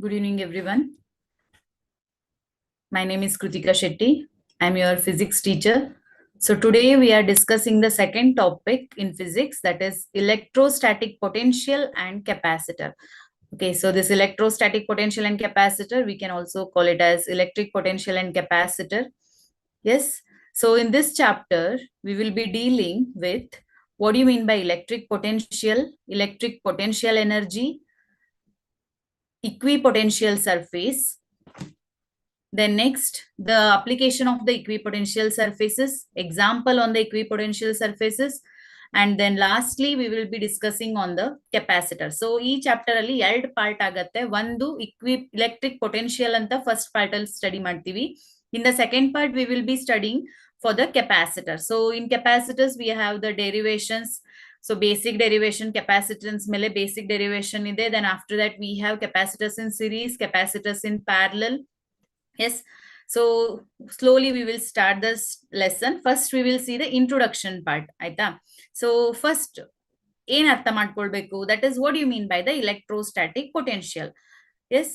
Good evening, everyone. My name is Kritika Shetty. I'm your physics teacher. So today we are discussing the second topic in physics, that is electrostatic potential and capacitor. Okay, so this electrostatic potential and capacitor, we can also call it as electric potential and capacitor. Yes. So in this chapter, we will be dealing with what do you mean by electric potential energy, equipotential surface. Then next, the application of the equipotential surfaces, example on the equipotential surfaces. And then lastly, we will be discussing on the capacitor. So each chapter ಅಲ್ಲಿ ಎರಡು part ಆಗತ್ತೆ. ಒಂದು electric potential ಅಂತ first part ಅಲ್ಲಿ study ಮಾಡ್ತೀವಿ. In the second part, we will be studying for the capacitor. So in capacitors, we have the derivations. So basic derivation, capacitance ಮೇಲೆ basic derivation ಇದೆ. Then after that, we have capacitors in series, capacitors in parallel. Yes. So slowly we will start this lesson. First we will see the introduction part. Aita. So first, ಏನ್ ಅರ್ಥ ಮಾಡ್ಕೊಳ್ಬೇಕು, that is what you mean by the electrostatic potential. Yes.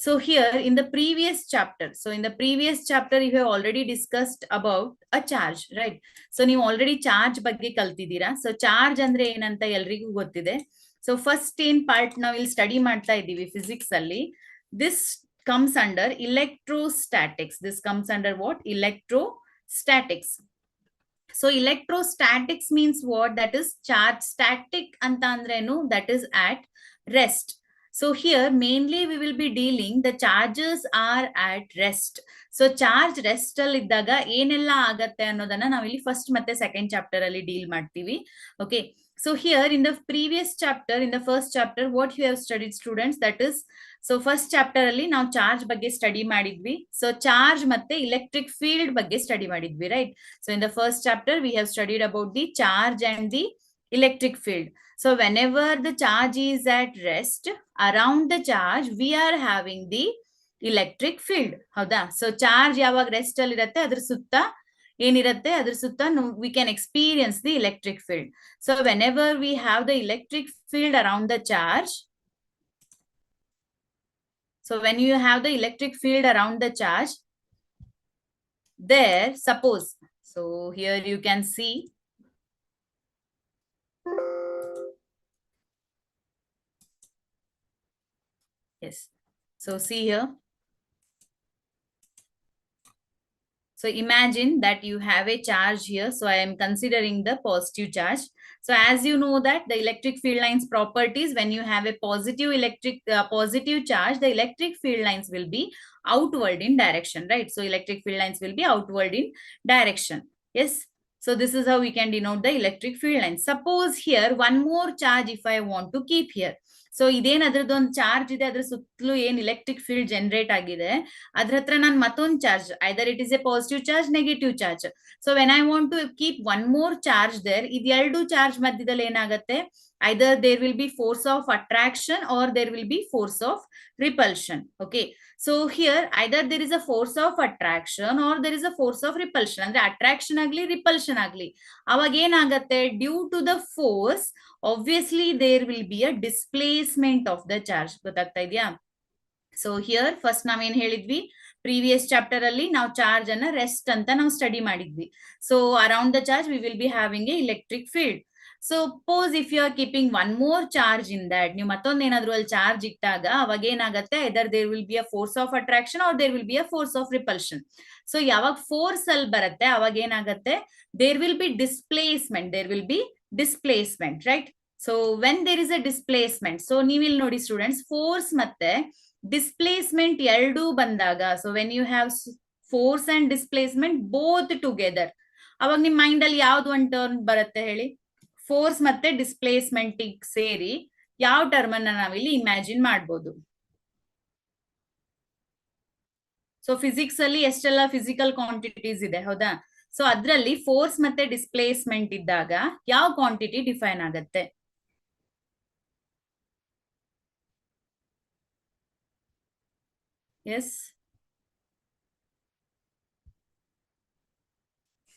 So here in the previous chapter, you have already discussed about a charge, right? So ನೀವು already charge ಬಗ್ಗೆ ಕಲ್ತಿದ್ದೀರಾ. So charge ಅಂದ್ರೆ ಏನಂತ ಎಲ್ರಿಗೂ ಗೊತ್ತಿದೆ. So first ಏನ್ part ನಾವಿಲ್ಲಿ study ಮಾಡ್ತಾ ಇದ್ದೀವಿ ಫಿಸಿಕ್ಸ್ ಅಲ್ಲಿ, this comes under electrostatics. This comes under what? Electrostatics. So electrostatics means what? That is charge. Static anta andrenu, that is at rest. So here mainly we will be dealing the charges are at rest. So charge rest ಅಲ್ಲಿ ಇದ್ದಾಗ ಏನೆಲ್ಲ ಆಗತ್ತೆ ಅನ್ನೋದನ್ನ ನಾವಿಲ್ಲಿ first ಮತ್ತೆ second chapter ಅಲ್ಲಿ deal ಮಾಡ್ತೀವಿ. Okay. So here in the previous chapter, in the first chapter, what you have studied, students, that is, so first chapter ಅಲ್ಲಿ ನಾವು ಚಾರ್ಜ್ ಬಗ್ಗೆ ಸ್ಟಡಿ ಮಾಡಿದ್ವಿ. ಸೊ ಚಾರ್ಜ್ ಮತ್ತೆ ಎಲೆಕ್ಟ್ರಿಕ್ ಫೀಲ್ಡ್ ಬಗ್ಗೆ study ಮಾಡಿದ್ವಿ, right? So in the first chapter we have studied about the charge and the electric field. So whenever the charge is at rest, around the charge we are having the electric field. ಹೌದಾ? So charge ಯಾವಾಗ rest ಅಲ್ಲಿ ಇರುತ್ತೆ, ಅದ್ರ ಸುತ್ತ ಏನಿರುತ್ತೆ, ಅದ್ರ ಸುತ್ತ we can experience the electric field. So whenever we have the electric field around the charge, so when you have the electric field around the charge, there, suppose, so here you can see, yes, so see here. So imagine that you have a charge here. So I am considering the positive charge. So as you know that the electric field lines properties, when you have a positive charge, the electric field lines will be outward in direction, right? So electric field lines will be outward in direction. Yes. So this is how we can denote the electric field lines. Suppose here one more charge if I want to keep here. So ಇದೇನ್ ಅದ್ರದ್ದು ಒಂದು charge ಇದೆ, ಅದ್ರ ಸುತ್ತಲೂ ಏನ್ electric field generate ಆಗಿದೆ, ಅದ್ರ ಹತ್ರ ನಾನು ಮತ್ತೊಂದು charge, either it is a positive charge, negative charge. So when I want to keep one more charge there, ಇದೆರಡು ಚಾರ್ಜ್ ಮಧ್ಯದಲ್ಲಿ ಏನಾಗುತ್ತೆ, either there will be force of attraction or there will be force of repulsion. Okay. So here either there is a force of attraction or there is a force of repulsion. ಅಂದ್ರೆ attraction agli repulsion agli, aವಾಗ ಏನಾಗುತ್ತೆ, due to the force obviously there will be a displacement of the charge. ಗೊತ್ತಾಗ್ತಾ ಇದೆಯಾ? So here first ನಾವೇನ್ ಹೇಳಿದ್ವಿ, previous chapter ಅಲ್ಲಿ ನಾವು charge ಅನ್ನ rest ಅಂತ ನಾವು ಸ್ಟಡಿ ಮಾಡಿದ್ವಿ. So around the charge we will be having A electric field. Suppose if you are keeping one more charge in that, ನೀವು ಮತ್ತೊಂದು ಏನಾದ್ರು ಅಲ್ಲಿ ಚಾರ್ಜ್ ಇಟ್ಟಾಗ ಅವಾಗ ಏನಾಗುತ್ತೆ, either there will be a force of attraction or there will be a force of repulsion. So ಯಾವಾಗ force ಅಲ್ಲಿ ಬರುತ್ತೆ ಅವಾಗ ಏನಾಗುತ್ತೆ, there will be displacement, right? So when there is a displacement, so ನೀವು ಇಲ್ಲಿ ನೋಡಿ ಸ್ಟೂಡೆಂಟ್ಸ್, ಫೋರ್ಸ್ ಮತ್ತೆ displacement ಎರಡೂ ಬಂದಾಗ, so when you have force and displacement both together, ಅವಾಗ ನಿಮ್ ಮೈಂಡ್ ಅಲ್ಲಿ ಯಾವ್ದು ಒಂದು ಟರ್ಮ್ ಬರುತ್ತೆ ಹೇಳಿ? ಫೋರ್ಸ್ ಮತ್ತೆ ಡಿಸ್ಪ್ಲೇಸ್ಮೆಂಟ್ ಸೇರಿ ಯಾವ ಟರ್ಮ್ ಅನ್ನ ನಾವಿಲ್ಲಿ ಇಮ್ಯಾಜಿನ್ ಮಾಡ್ಬೋದು? ಸೊ ಫಿಸಿಕ್ಸ್ ಅಲ್ಲಿ ಎಷ್ಟೆಲ್ಲ ಫಿಸಿಕಲ್ ಕ್ವಾಂಟಿಟೀಸ್ ಇದೆ, ಹೌದಾ? ಸೊ ಅದ್ರಲ್ಲಿ ಫೋರ್ಸ್ ಮತ್ತೆ ಡಿಸ್ಪ್ಲೇಸ್ಮೆಂಟ್ ಇದ್ದಾಗ ಯಾವ ಕ್ವಾಂಟಿಟಿ ಡಿಫೈನ್ ಆಗತ್ತೆ? Yes.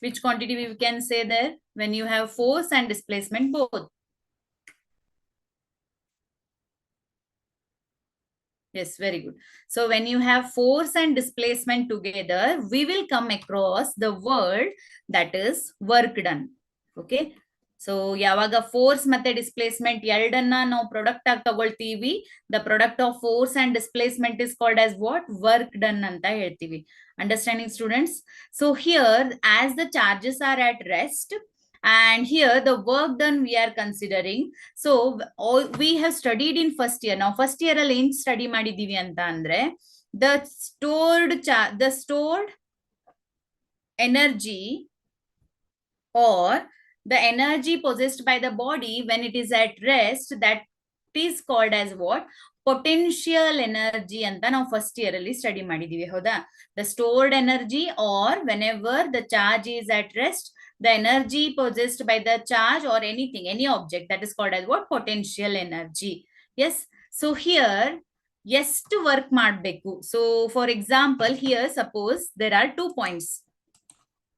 Which quantity we can say there when you have force and displacement both? Yes, very good. So when you have force and displacement together, we will come across the word that is work done. Okay. So yavaga force ಮತ್ತೆ displacement ಎರಡನ್ನ ನಾವು product ಆಗಿ ತಗೊಳ್ತೀವಿ, the product of force and displacement is called as what? Work done ಅಂತ ಹೇಳ್ತೀವಿ. Understanding, students? So here, as the charges are at rest, and here the work done we are considering. So all we have studied in first year. Now first year ಅಲ್ಲಿ ಏನ್ study ಮಾಡಿದೀವಿ ಅಂತ ಅಂದ್ರೆ the stored energy or the energy possessed by the body when it is at rest, that is called as what? Potential energy ಅಂತ ನಾವು first year ಅಲ್ಲಿ study ಮಾಡಿದೀವಿ, ಹೌದಾ? The stored energy, or whenever the charge is at rest, the energy possessed by the charge or anything, any object, that is called as what? Potential energy. Yes. So here ಎಷ್ಟು work ಮಾಡಬೇಕು. So for example, here suppose there are 2 points.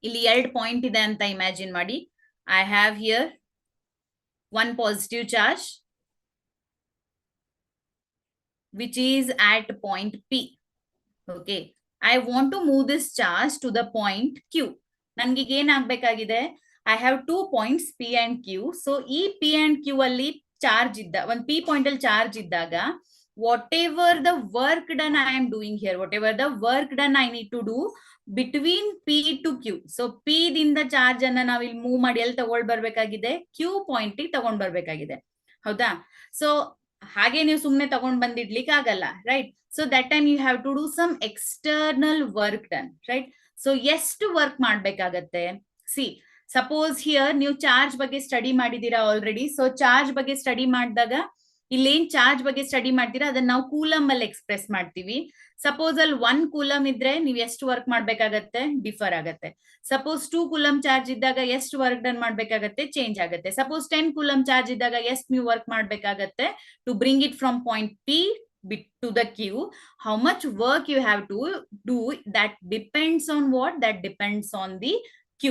ಇಲ್ಲಿ 2 point ಇದೆ ಅಂತ imagine ಮಾಡಿ. I have here one positive charge which is at point P. Okay. I want to move this charge to the point Q. ನನಗೆ ಏನಾಗಬೇಕಾಗಿದೆ? I have 2 points P and Q. So ಈ P and Q ಅಲ್ಲಿ charge ಇದ್ದ ಒಂದು P point ಅಲ್ಲಿ charge ಇದ್ದಾಗ, whatever the work done I am doing here, whatever the work done I need to do between P to Q. So P ದಿಂದ charge ಅನ್ನ ನಾವು ಇಲ್ಲಿ ಮೂವ್ ಮಾಡಿ ಎಲ್ಲಿ ತಗೊಂಡ್ ಬರ್ಬೇಕಾಗಿದೆ? Q ಪಾಯಿಂಟ್ ತಗೊಂಡ್ ಬರ್ಬೇಕಾಗಿದೆ, ಹೌದಾ? ಸೊ ಹಾಗೆ ನೀವು ಸುಮ್ನೆ ತಗೊಂಡ್ ಬಂದಿಡ್ಲಿಕ್ಕೆ ಆಗಲ್ಲ, right? So that time you have to do some external work done, right? So ಎಷ್ಟು ವರ್ಕ್ ಮಾಡ್ಬೇಕಾಗತ್ತೆ? ಸಿ ಸಪೋಸ್ ಹಿಯರ್ ನೀವು ಚಾರ್ಜ್ ಬಗ್ಗೆ ಸ್ಟಡಿ ಮಾಡಿದೀರಾ ಆಲ್ರೆಡಿ. ಸೊ ಚಾರ್ಜ್ ಬಗ್ಗೆ ಸ್ಟಡಿ ಮಾಡಿದಾಗ ಇಲ್ಲೇನ್ ಚಾರ್ಜ್ ಬಗ್ಗೆ ಸ್ಟಡಿ ಮಾಡ್ತೀರಾ ಅದನ್ನ ನಾವು ಕೂಲಮ್ ಅಲ್ಲಿ ಎಕ್ಸ್ಪ್ರೆಸ್ ಮಾಡ್ತೀವಿ. ಸಪೋಸ್ ಅಲ್ಲಿ 1 ಕೂಲಮ್ ಇದ್ರೆ ನೀವು ಎಷ್ಟು ವರ್ಕ್ ಮಾಡ್ಬೇಕಾಗತ್ತೆ? ಡಿಫರ್ ಆಗತ್ತೆ. ಸಪೋಸ್ 2 ಕೂಲಮ್ ಚಾರ್ಜ್ ಇದ್ದಾಗ ಎಷ್ಟು ವರ್ಕ್ ಡನ್ ಮಾಡ್ಬೇಕಾಗತ್ತೆ? ಚೇಂಜ್ ಆಗುತ್ತೆ. ಸಪೋಸ್ 10 ಕೂಲಮ್ ಚಾರ್ಜ್ ಇದ್ದಾಗ ಎಷ್ಟು ನೀವು ವರ್ಕ್ ಮಾಡ್ಬೇಕಾಗತ್ತೆ to bring it from point P to the Q? How much work you have to do, that depends on what? That depends on the Q.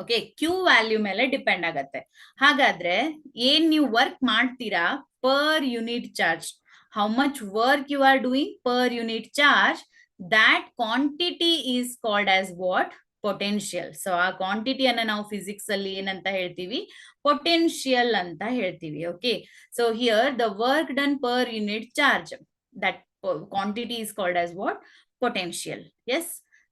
Okay, Q value ಮೇಲೆ depend ಆಗತ್ತೆ. ಹಾಗಾದ್ರೆ ಏನ್ ನೀವು work ಮಾಡ್ತೀರಾ per unit charge, how much work you are doing per unit charge, that quantity is called as what? Potential. So ಆ ಕ್ವಾಂಟಿಟಿಯನ್ನ ನಾವು physics ಅಲ್ಲಿ ಏನಂತ ಹೇಳ್ತೀವಿ? ಪೊಟೆನ್ಶಿಯಲ್ ಅಂತ ಹೇಳ್ತೀವಿ. Okay, so here the work done per unit charge, that quantity is called as what? Potential. Yes.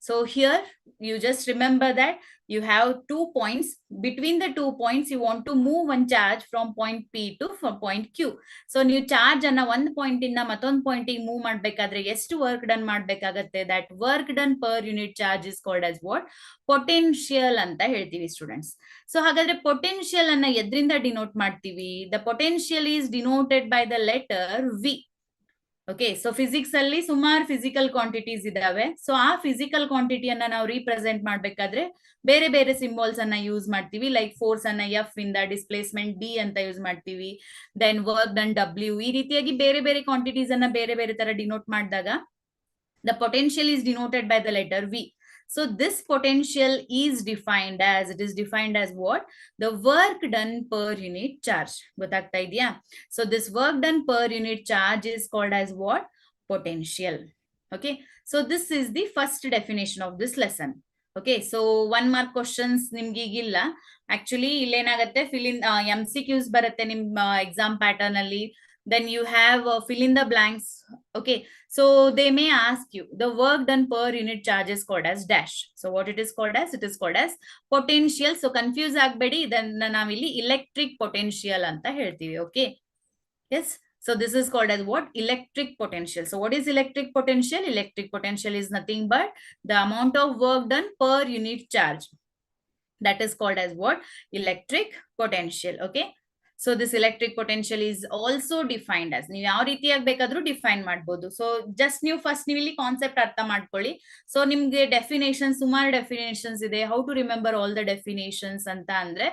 So here you just remember that you have 2 points. Between the 2 points you want to move one charge from point P to point Q. So ನೀವು charge ಅನ್ನ ಒಂದು point ಇಂದ ಮತ್ತೊಂದು point ಗೆ move ಮಾಡ್ಬೇಕಾದ್ರೆ ಎಷ್ಟು work done ಮಾಡ್ಬೇಕಾಗತ್ತೆ? That work done per unit charge is called as what? Potential ಅಂತ ಹೇಳ್ತೀವಿ ಸ್ಟೂಡೆಂಟ್ಸ್. ಸೊ ಹಾಗಾದ್ರೆ ಪೊಟೆನ್ಶಿಯಲ್ ಅನ್ನ ಎದ್ರಿಂದ ಡಿನೋಟ್ ಮಾಡ್ತೀವಿ? The potential is denoted by the letter V. Okay, so physics ಅಲ್ಲಿ ಸುಮಾರು ಫಿಸಿಕಲ್ ಕ್ವಾಂಟಿಟೀಸ್ ಇದಾವೆ. ಸೊ ಆ ಫಿಸಿಕಲ್ ಕ್ವಾಂಟಿಟಿಯನ್ನ ನಾವು ರೀಪ್ರೆಸೆಂಟ್ ಮಾಡ್ಬೇಕಾದ್ರೆ ಬೇರೆ ಬೇರೆ ಸಿಂಬಲ್ಸ್ ಅನ್ನ ಯೂಸ್ ಮಾಡ್ತೀವಿ. ಲೈಕ್ ಫೋರ್ಸ್ ಅನ್ನ ಎಫ್ ಇಂದ, ಡಿಸ್ಪ್ಲೇಸ್ಮೆಂಟ್ ಡಿ ಅಂತ ಯೂಸ್ ಮಾಡ್ತೀವಿ, ದೆನ್ ವರ್ಕ್ ಡನ್ ಡಬ್ಲ್ಯೂ. ಈ ರೀತಿಯಾಗಿ ಬೇರೆ ಬೇರೆ ಕ್ವಾಂಟಿಟೀಸ್ ಅನ್ನ ಬೇರೆ ಬೇರೆ ತರ ಡಿನೋಟ್ ಮಾಡಿದಾಗ the potential is denoted by the letter V. So this potential is defined as, it is defined as what? The work done per unit charge. ಗೊತ್ತಾಗ್ತಾ ಇದೆಯಾ? So this work done per unit charge is called as what? Potential. Okay, so this is the first definition of this lesson. Okay, so 1 mark questions ನಿಮ್ಗೆ ಈಗಿಲ್ಲ. Actually ಇಲ್ಲೇನಾಗತ್ತೆ, fill in MCQs ಬರುತ್ತೆ ನಿಮ್ಮ exam pattern ಅಲ್ಲಿ. Then you have fill in the blanks. Okay, so they may ask you the work done per unit charge is called as dash. So what it is called as? It is called as potential. So confuse agbedi, idanna navilli electric potential anta heltivi. Okay, yes, so this is called as what? Electric potential. So what is electric potential? Electric potential is nothing but the amount of work done per unit charge. That is called as what? Electric potential. Okay, so this electric potential is also defined as, ನೀವು ಯಾವ ರೀತಿಯಾಗಿ ಬೇಕಾದ್ರೂ define ಮಾಡಬಹುದು. So just ನೀವು first ನೀವು ಇಲ್ಲಿ concept ಅರ್ಥ ಮಾಡ್ಕೊಳ್ಳಿ. ಸೊ ನಿಮ್ಗೆ ಡೆಫಿನೇಷನ್, ಸುಮಾರು ಡೆಫಿನೇಷನ್ಸ್ ಇದೆ. How to remember all the definitions ಅಂತ ಅಂದ್ರೆ,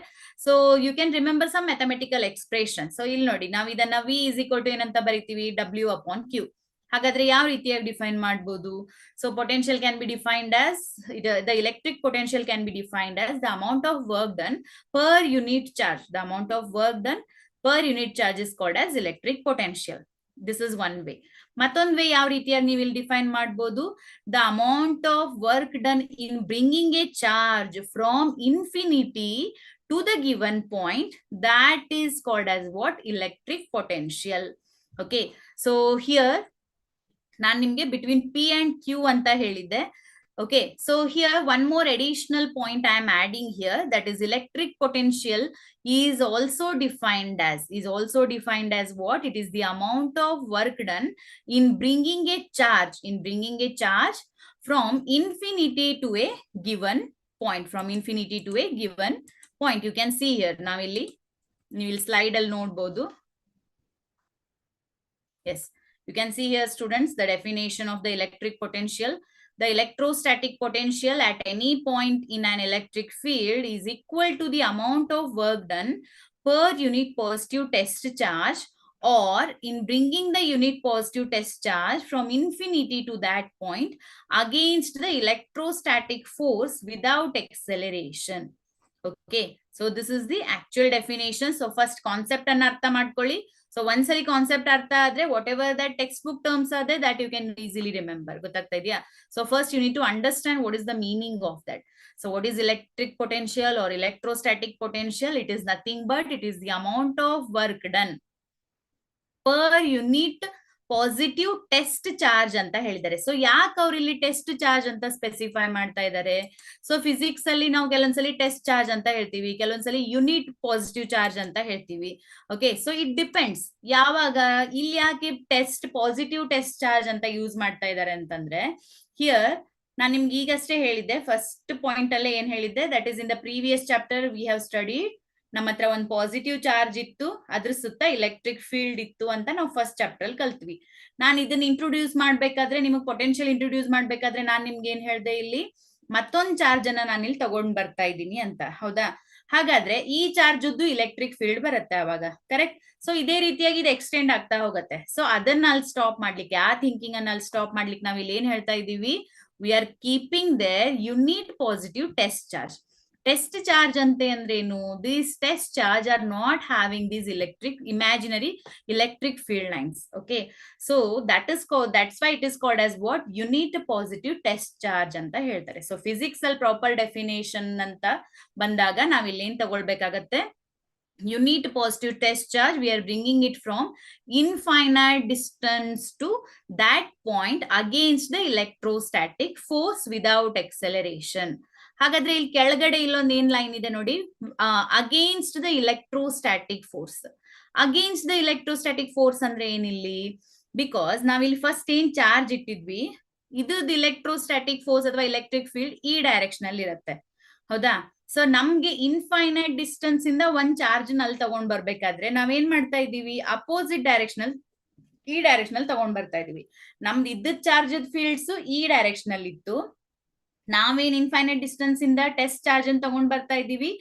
so you can remember some mathematical expression. So ಇಲ್ಲಿ ನೋಡಿ, ನಾವು ಇದನ್ನ ವಿ ಇಸ್ ಈಕ್ವಲ್ ಟು ಏನಂತ ಬರೀತೀವಿ? W upon Q. ಹಾಗಾದ್ರೆ ಯಾವ ರೀತಿಯಾಗಿ ಡಿಫೈನ್ ಮಾಡಬಹುದು? So potential can be defined as, the electric potential can be defined as the amount of work done per unit charge. The amount of work done per unit charge is called as electric potential. This is one way. ಮತ್ತೊಂದು way ಯಾವ ರೀತಿಯಾಗಿ ನೀವು ಇಲ್ಲಿ define ಮಾಡಬಹುದು, the amount of work done in bringing A charge from infinity to the given point, that is called as what? Electric potential. Okay, so here ನಾನು ನಿಮ್ಗೆ between P and Q ಅಂತ ಹೇಳಿದ್ದೆ. Okay, so here one more additional point I am adding here, that is electric potential is also defined as what? It is the amount of work done in bringing a charge from infinity to a given point, point. You can see here navilli ನೀವು ಇಲ್ಲಿ slide ಅಲ್ಲಿ ನೋಡಬಹುದು. Yes, you can see here students the definition of the electric potential. The electrostatic potential at any point in an electric field is equal to the amount of work done per unit positive test charge, or in bringing the unit positive test charge from infinity to that point against the electrostatic force without acceleration. Okay, so this is the actual definition. So first concept anna artha madಕೊಳ್ಳಿ. So ಒಂದ್ಸಲಿ concept ಅರ್ಥ ಆದ್ರೆ what ever that text book terms are there, that you can easily remember. ಗೊತ್ತಾಗ್ತಾ ಇದೆಯಾ? So first you need to understand what is the meaning of that. So what is electric potential or electrostatic potential? It is nothing but it is the amount of work done per unit positive test charge ಅಂತ ಹೇಳಿದ್ದಾರೆ. So ಯಾಕೆ ಅವ್ರು ಇಲ್ಲಿ test charge ಅಂತ specify ಮಾಡ್ತಾ ಇದ್ದಾರೆ? So physics ಅಲ್ಲಿ ನಾವು ಕೆಲವೊಂದ್ಸಲಿ ಟೆಸ್ಟ್ ಚಾರ್ಜ್ ಅಂತ ಹೇಳ್ತೀವಿ, ಕೆಲವೊಂದ್ಸಲಿ ಯೂನಿಟ್ ಪಾಸಿಟಿವ್ ಚಾರ್ಜ್ ಅಂತ ಹೇಳ್ತೀವಿ. ಓಕೆ, ಸೊ ಇಟ್ ಡಿಪೆಂಡ್ಸ್ ಯಾವಾಗ. ಇಲ್ಲಿ ಯಾಕೆ ಪಾಸಿಟಿವ್ ಟೆಸ್ಟ್ ಚಾರ್ಜ್ ಅಂತ ಯೂಸ್ ಮಾಡ್ತಾ ಇದ್ದಾರೆ ಅಂತಂದ್ರೆ, ಹಿಯರ್ ನಾನು ನಿಮ್ಗೆ ಈಗಷ್ಟೇ ಹೇಳಿದ್ದೆ, ಫಸ್ಟ್ ಪಾಯಿಂಟ್ ಅಲ್ಲೇ ಏನ್ ಹೇಳಿದ್ದೆ, that is in the previous chapter we have studied. ನಮ್ಮ ಹತ್ರ ಒಂದು ಪಾಸಿಟಿವ್ ಚಾರ್ಜ್ ಇತ್ತು, ಅದ್ರ ಸುತ್ತ ಎಲೆಕ್ಟ್ರಿಕ್ ಫೀಲ್ಡ್ ಇತ್ತು ಅಂತ ನಾವು ಫಸ್ಟ್ ಚಾಪ್ಟರ್ ಅಲ್ಲಿ ಕಲ್ತ್ವಿ. ನಾನು ಇದನ್ನ ಇಂಟ್ರೊಡ್ಯೂಸ್ ಮಾಡ್ಬೇಕಾದ್ರೆ, ನಿಮಗೆ ಪೊಟೆನ್ಶಿಯಲ್ ಇಂಟ್ರೊಡ್ಯೂಸ್ ಮಾಡ್ಬೇಕಾದ್ರೆ ನಾನು ನಿಮ್ಗೆ ಏನ್ ಹೇಳ್ದೆ, ಇಲ್ಲಿ ಮತ್ತೊಂದು ಚಾರ್ಜ್ ಅನ್ನ ನಾನು ಇಲ್ಲಿ ತಗೊಂಡ್ ಬರ್ತಾ ಇದ್ದೀನಿ ಅಂತ. ಹೌದಾ? ಹಾಗಾದ್ರೆ ಈ ಚಾರ್ಜ್ ಎಲೆಕ್ಟ್ರಿಕ್ ಫೀಲ್ಡ್ ಬರುತ್ತೆ ಅವಾಗ, ಕರೆಕ್ಟ್? ಸೊ ಇದೇ ರೀತಿಯಾಗಿ ಇದು ಎಕ್ಸ್ಟೆಂಡ್ ಆಗ್ತಾ ಹೋಗುತ್ತೆ. ಸೊ ಅದನ್ನ ಅಲ್ಲಿ ಸ್ಟಾಪ್ ಮಾಡ್ಲಿಕ್ಕೆ, ಆ ಥಿಂಕಿಂಗ್ ಅನ್ನ ಅಲ್ಲಿ ಸ್ಟಾಪ್ ಮಾಡ್ಲಿಕ್ಕೆ ನಾವ್ ಇಲ್ಲಿ ಏನ್ ಹೇಳ್ತಾ ಇದೀವಿ, we are keeping there unit positive test charge. Test charge ಅಂತ ಅಂದ್ರೇನು? These test charge are not having these imaginary electric field lines. Okay, so that's why it is called as what? Unit positive test charge ಅಂತ ಹೇಳ್ತಾರೆ. So physics ಅಲ್ಲಿ proper definition ಅಂತ ಬಂದಾಗ ನಾವ್ ಇಲ್ಲಿ ಏನ್ ತಗೊಳ್ಬೇಕಾಗತ್ತೆ, unit positive test charge, we are bringing it from infinite distance to that point against the electrostatic force without acceleration. ಹಾಗಾದ್ರೆ ಇಲ್ಲಿ ಕೆಳಗಡೆ ಇಲ್ಲೊಂದು ಏನ್ ಲೈನ್ ಇದೆ ನೋಡಿ, against the electrostatic force. Against the electrostatic force ಅಂದ್ರೆ ಏನಿಲ್ಲಿ? ಬಿಕಾಸ್ ನಾವಿಲ್ಲಿ ಫಸ್ಟ್ ಏನ್ ಚಾರ್ಜ್ ಇಟ್ಟಿದ್ವಿ, ಇದ್ರದ್ದು ಎಲೆಕ್ಟ್ರೋಸ್ಟಾಟಿಕ್ ಫೋರ್ಸ್ ಅಥವಾ ಎಲೆಕ್ಟ್ರಿಕ್ ಫೀಲ್ಡ್ ಈ ಡೈರೆಕ್ಷನ್ ಅಲ್ಲಿ ಇರುತ್ತೆ. ಹೌದಾ? ಸೊ ನಮ್ಗೆ ಇನ್ಫೈನೈಟ್ ಡಿಸ್ಟೆನ್ಸ್ ಇಂದ ಒಂದ್ ಚಾರ್ಜ್ ನಲ್ಲಿ ತಗೊಂಡ್ ಬರ್ಬೇಕಾದ್ರೆ ನಾವೇನ್ ಮಾಡ್ತಾ ಇದೀವಿ, ಅಪೋಸಿಟ್ ಡೈರೆಕ್ಷನ್ ಈ ಡೈರೆಕ್ಷನ್ ಅಲ್ಲಿ ತಗೊಂಡ್ ಬರ್ತಾ ಇದೀವಿ. ನಮ್ದು ಇದ್ದ ಚಾರ್ಜ್ ಫೀಲ್ಡ್ಸ್ ಈ ಡೈರೆಕ್ಷನ್ ಅಲ್ಲಿ ಇತ್ತು, ನಾವೇನ್ ಇನ್ಫೈನೈಟ್ ಡಿಸ್ಟೆನ್ಸ್ ಇಂದ ಟೆಸ್ಟ್ ಚಾರ್ಜ್ ಅನ್ನು ತಗೊಂಡ್ ಬರ್ತಾ ಇದೀವಿ,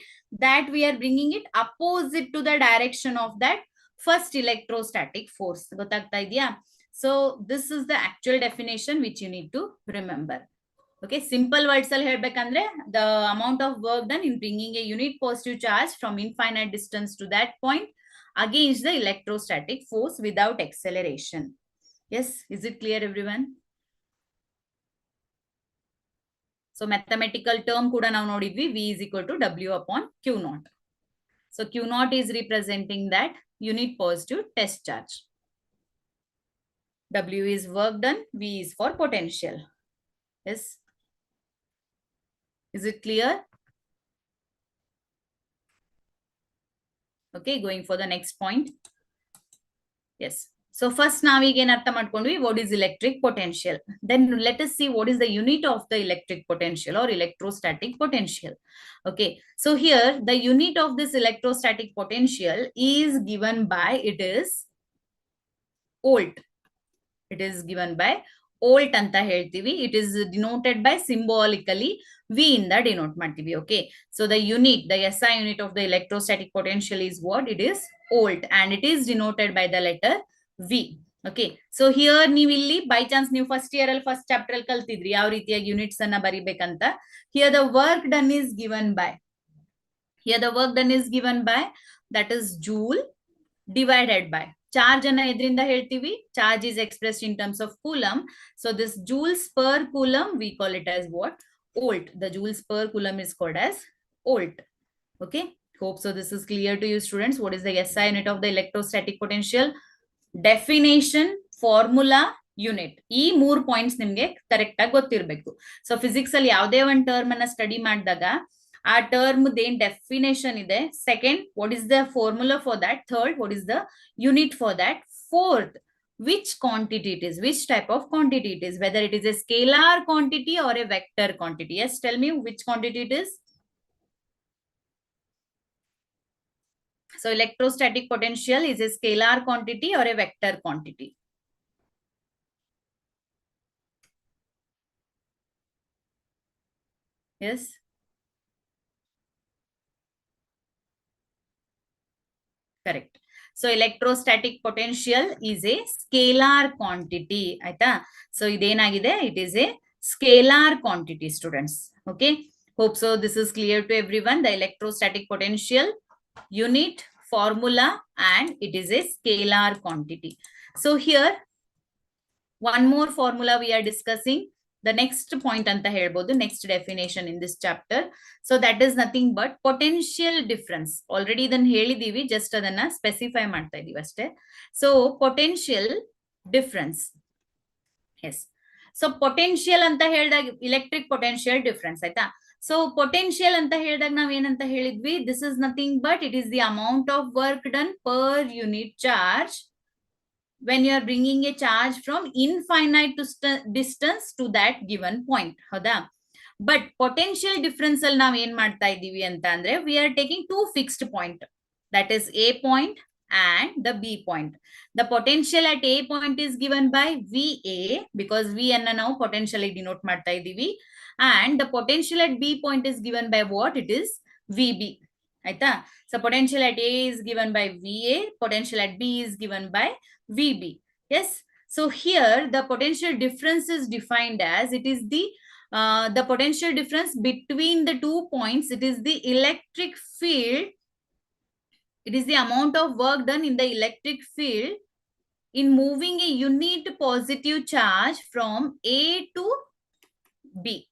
that we are bringing it opposite to the direction of that first electrostatic force. ಗೊತ್ತಾಗ್ತಾ ಇದೆಯಾ? So this is the actual definition which you need to remember. Okay, simple words ಅಲ್ಲಿ ಹೇಳ್ಬೇಕಂದ್ರೆ, the amount of work done in bringing a unit positive charge from infinite distance to that point against the electrostatic force without acceleration. Yes, is it clear everyone? So mathematical term kuda ನಾವು ನೋಡಿದ್ವಿ, V is equal to W upon Q naught. So Q naught is representing that unit positive test charge. W is work done, V is for potential. Yes. Is it clear? Okay, going for the next point. Yes. So first ನಾವೀಗ ಏನ್ ಅರ್ಥ ಮಾಡ್ಕೊಂಡ್ವಿ, what is electric potential. Then let us see what is the unit of the electric potential or electrostatic potential. Okay, so here the unit of this electrostatic potential is given by, it is volt. It is given by volt ಅಂತ ಹೇಳ್ತೀವಿ. It is denoted by symbolically V ಇಂದ denote ಮಾಡ್ತೀವಿ. Okay, so the unit, the SI unit of the electrostatic potential is what? It is volt, and it is denoted by the letter V. Okay, so here ನೀವು ಇಲ್ಲಿ by chance ನೀವು first year ಅಲ್ಲಿ first chapter ಅಲ್ಲಿ ಕಲ್ತಿದ್ರಿ ಯಾವ ರೀತಿಯಾಗಿ units ಅನ್ನ ಬರಿಬೇಕಂತ. Here the work done is given by, that is joule divided by charge anna edrinda heltivi. Charge is expressed in terms of coulomb. So this joules per coulomb, we call it as what? Volt. The joules per coulomb is called as volt. Okay. Hope so this is clear to you, students. What is the SI unit of the electrostatic potential? Definition, formula, unit. ಈ 3 points ನಿಮಗೆ correct ಆಗಿ ಗೊತ್ತಿರಬೇಕು. So physics ಅಲ್ಲಿ ಯಾವುದೇ ಒಂದು term ಅನ್ನ study ಮಾಡಿದಾಗ ಆ ಟರ್ಮ್ ಏನ್ ಡೆಫಿನೇಷನ್ ಇದೆ, second what is the formula for that, third what is the unit for that, fourth which quantity it is, which type of quantity it is, whether it is a scalar quantity or a vector quantity. Yes, tell me which quantity it is. So electrostatic potential is a scalar quantity or a vector quantity. Yes. Correct. So electrostatic potential is a scalar quantity. Aita? So idenagide, it is a scalar quantity, students. Okay. Hope so this is clear to everyone. The electrostatic potential, unit, formula, and it is a scalar quantity. So here one more formula we are discussing. The next point anta helbodu, next definition in this chapter. So that is nothing but potential difference. Already then ಹೇಳಿದೀವಿ, just ಅದನ್ನ specify ಮಾಡ್ತಾ ಇದೀವಿ ಅಷ್ಟೇ. So potential difference. Yes. So potential ಅಂತ ಹೇಳಿದಾಗ electric potential difference ಆಯ್ತಾ. So potential ಅಂತ ಹೇಳಿದಾಗ ನಾವ್ ಏನಂತ ಹೇಳಿದ್ವಿ, this is nothing but it is the amount of work done per unit charge when you are bringing a charge from infinite distance to that given point. Hauda? But potential difference al nav en ಮಾಡ್ತಾ ಇದೀವಿ ಅಂತ ಅಂದ್ರೆ, we are taking two fixed point, that is A point and the B point. The potential at A point is given by VA because V anna ನಾವು potentially denote ಮಾಡ್ತಾ ಇದೀವಿ, and the potential at B point is given by what? It is VB. ಆಯ್ತಾ? So potential at A is given by VA, potential at B is given by VB. Yes. So here the potential difference is defined as, it is the potential difference between the 2 points. It is the electric field. It is the amount of work done in the electric field in moving a unit positive charge from A to B.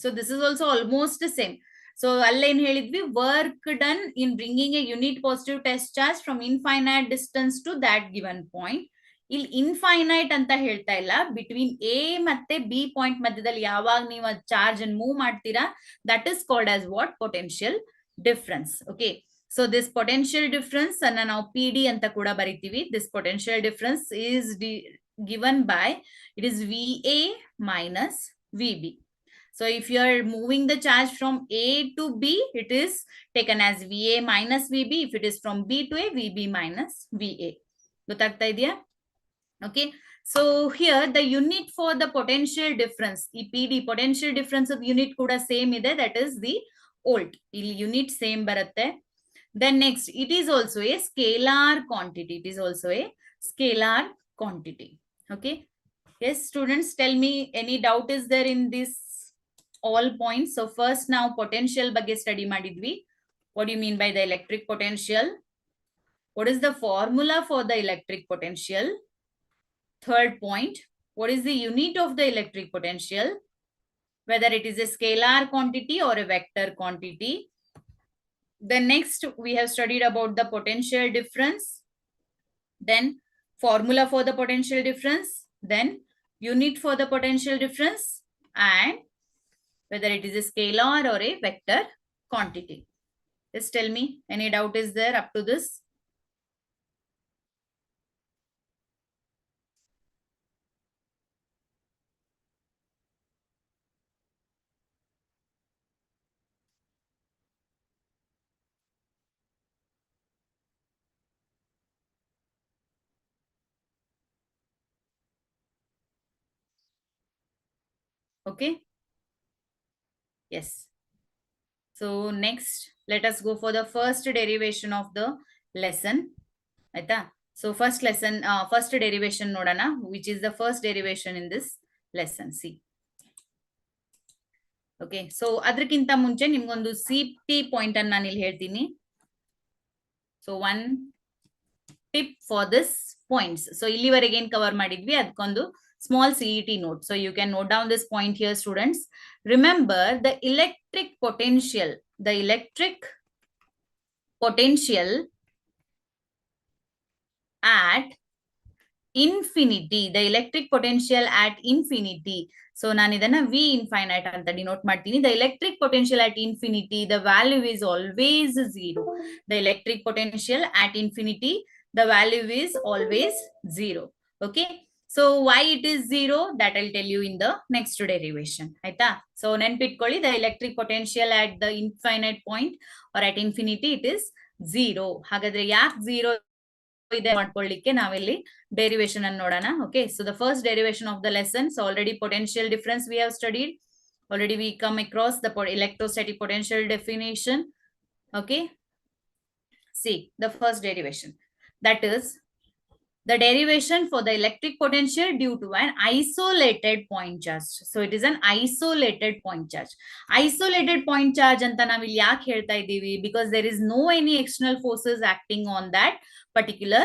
So this is also almost the same. So alla en helidvi, work done in bringing a unit positive test charge from infinite distance to that given point. ಇಲ್ಲಿ infinite ಅಂತ ಹೇಳ್ತಾ ಇಲ್ಲ, between A ಮತ್ತೆ B point ಮಧ್ಯದಲ್ಲಿ ಯಾವಾಗ ನೀವು charge ಅನ್ನು move ಮಾಡ್ತೀರಾ, that is called as what? Potential difference. Okay. So this potential difference ಅನ್ನ ನಾವು ಪಿ ಡಿ ಅಂತ ಕೂಡ ಬರಿತೀವಿ. This potential difference is given by, it is V A minus V B. So if you are moving the charge from A to B, it is taken as VA minus VB. If it is from B to A, VB minus VA. ಗೊತ್ತಾಗ್ತಾ ಇದೆಯಾ? Okay. So here the unit for the potential difference, PD potential difference of unit kuda same ide, that is the volt. ಇಲ್ಲಿ unit same ಬರುತ್ತೆ. Then next, it is also a scalar quantity. It is also a scalar quantity. Okay. Yes, students, tell me any doubt is there in this all points. So first now potential ಬಗ್ಗೆ study ಮಾಡಿದ್ವಿ. What do you mean by the electric potential? What is the formula for the electric potential? Third point, what is the unit of the electric potential? Whether it is a scalar quantity or a vector quantity. Then next we have studied about the potential difference. Then formula for the potential difference. Then unit for the potential difference. And whether it is a scalar or a vector quantity. Just tell me, any doubt is there up to this? Okay. Yes. So next, let us go for the first derivation of the lesson. Aita? So first lesson, first derivation nodana, which is the first derivation in this lesson. See. Okay. So adrikinta munche nimgondu CP point anna naan illi heltini. So one tip for this points. So ಇಲ್ಲಿವರೆಗೆ ಏನು cover ಮಾಡಿದ್ವಿ ಅದಕ್ಕೊಂದು small CET note. So you can note down this point here, students. Remember the electric potential at infinity, the electric potential at infinity. So ನಾನು ಇದನ್ನ V infinite ಅಂತ denote ಮಾಡ್ತೀನಿ. The electric potential at infinity, the value is always 0. The electric potential at infinity, the value is always 0. Okay. So why it is 0, that I'll tell you in the next derivation. ಆಯ್ತಾ? So ನೆನ್ಪಿಟ್ಕೊಳ್ಳಿ, the electric potential at the infinite point or at infinity, it is 0. ಹಾಗಾದ್ರೆ ಯಾಕೆ 0 ಇದೆ ಮಾಡ್ಕೊಳ್ಳಿಕ್ಕೆ ನಾವಿಲ್ಲಿ derivation ಅನ್ನು ನೋಡೋಣ. Okay, so the first derivation of the lesson, so already potential difference we have studied. Already we come across the electrostatic potential definition. Okay, see the first derivation, that is the derivation for the electric potential due to an isolated point charge. So it is an isolated point charge. Isolated point charge anta navu illi yaake ಹೇಳ್ತಾ ಇದ್ದೀವಿ, because there is no any external forces acting on that particular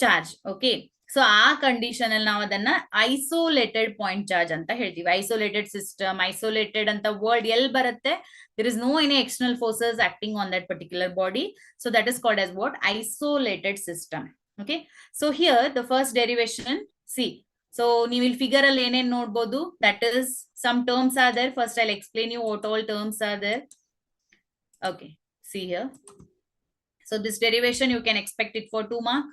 charge. Okay, so ಆ condition ಅಲ್ಲಿ ನಾವು ಅದನ್ನ isolated point charge ಅಂತ ಹೇಳ್ತೀವಿ. Isolated system, isolated ಅಂತ word ಎಲ್ಲಿ ಬರುತ್ತೆ, there is no any external forces acting on that particular body, so that is called as what? Isolated system. Okay, so here the first derivation, see, so you will figure a lane and notebodu, that is some terms are there. First I'll explain you what all terms are there. Okay, see here, so this derivation you can expect it for 2 mark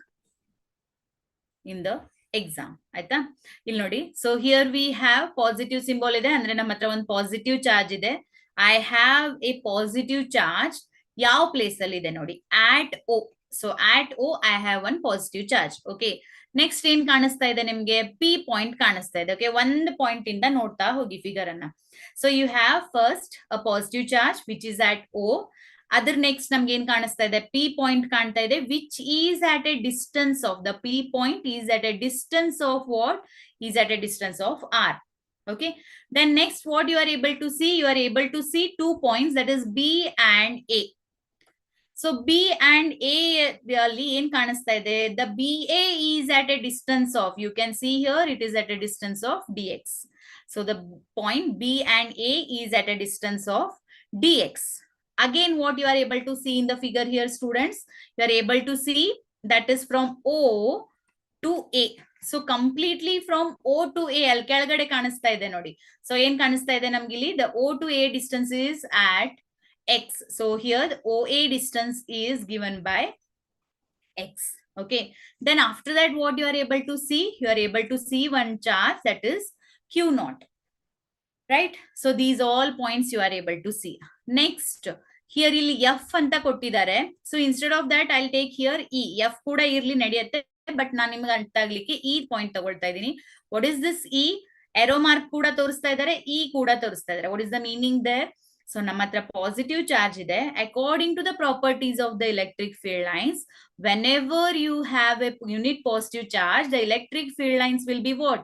in the exam. ಆಯ್ತಾ? ಇಲ್ಲಿ ನೋಡಿ, so here we have positive symbol ಇದೆ, ಅಂದ್ರೆ ನಮ್ಮ ಹತ್ರ ಒಂದು positive charge ಇದೆ. I have a positive charge. ಯಾವ ಪ್ಲೇಸ್ ಅಲ್ಲಿ ಇದೆ ನೋಡಿ, at O. So at O I have one positive charge. Okay, next ಏನ್ ಕಾಣಿಸ್ತಾ ಇದೆ ನಿಮ್ಗೆ? P ಪಾಯಿಂಟ್ ಕಾಣಿಸ್ತಾ ಇದೆ. Okay, ಒಂದು ಪಾಯಿಂಟ್ ಇಂದ ನೋಡ್ತಾ ಹೋಗಿ ಫಿಗರ್ ಅನ್ನ. So you have first a positive charge which is at O. ಅದರ next ನಮ್ಗೆ ಏನ್ ಕಾಣಿಸ್ತಾ ಇದೆ? P ಪಾಯಿಂಟ್ ಕಾಣ್ತಾ ಇದೆ, which is at a distance of, the P point is at a distance of what? Is at a distance of R. Okay, then next what you are able to see? You are able to see 2 points, that is B and A. So B and A ಅಲ್ಲಿ ಏನ್ ಕಾಣಿಸ್ತಾ ಇದೆ? The BA is at a distance of, you can see here it is at a distance of dx. So the point B and A is at a distance of dx. Again, what you are able to see in the figure here, students, you are able to see that is from O to A. So completely from O to A ಅಲ್ಲಿ ಕೆಳಗಡೆ ಕಾಣಿಸ್ತಾ ಇದೆ ನೋಡಿ. So ಏನ್ ಕಾಣಿಸ್ತಾ ಇದೆ ನಮ್ಗೆ ಇಲ್ಲಿ? The O to A distance is at x. So here the OA distance is given by x. Okay, then after that what you are able to see? You are able to see one charge, that is Q naught. Right, so these all points you are able to see. Next here ಇಲ್ಲಿ F ಅಂತ ಕೊಟ್ಟಿದ್ದಾರೆ. So instead of that I'll take here E. F ಕೂಡ ಇರ್ಲಿ ನಡೆಯುತ್ತೆ, but ನಾನು ನಿಮಗೆ ಅರ್ಥ ಆಗ್ಲಿಕ್ಕೆ E ಪಾಯಿಂಟ್ ತಗೊಳ್ತಾ ಇದ್ದೀನಿ. What is this E? Arrow mark ಕೂಡ ತೋರಿಸ್ತಾ ಇದ್ದಾರೆ, E ಕೂಡ ತೋರಿಸ್ತಾ ಇದ್ದಾರೆ. What is the meaning there? So ನಮ್ಮ ಹತ್ರ ಪಾಸಿಟಿವ್ ಚಾರ್ಜ್ ಇದೆ. According to the properties of the electric field lines, whenever you have a unit positive charge, the electric field lines will be what?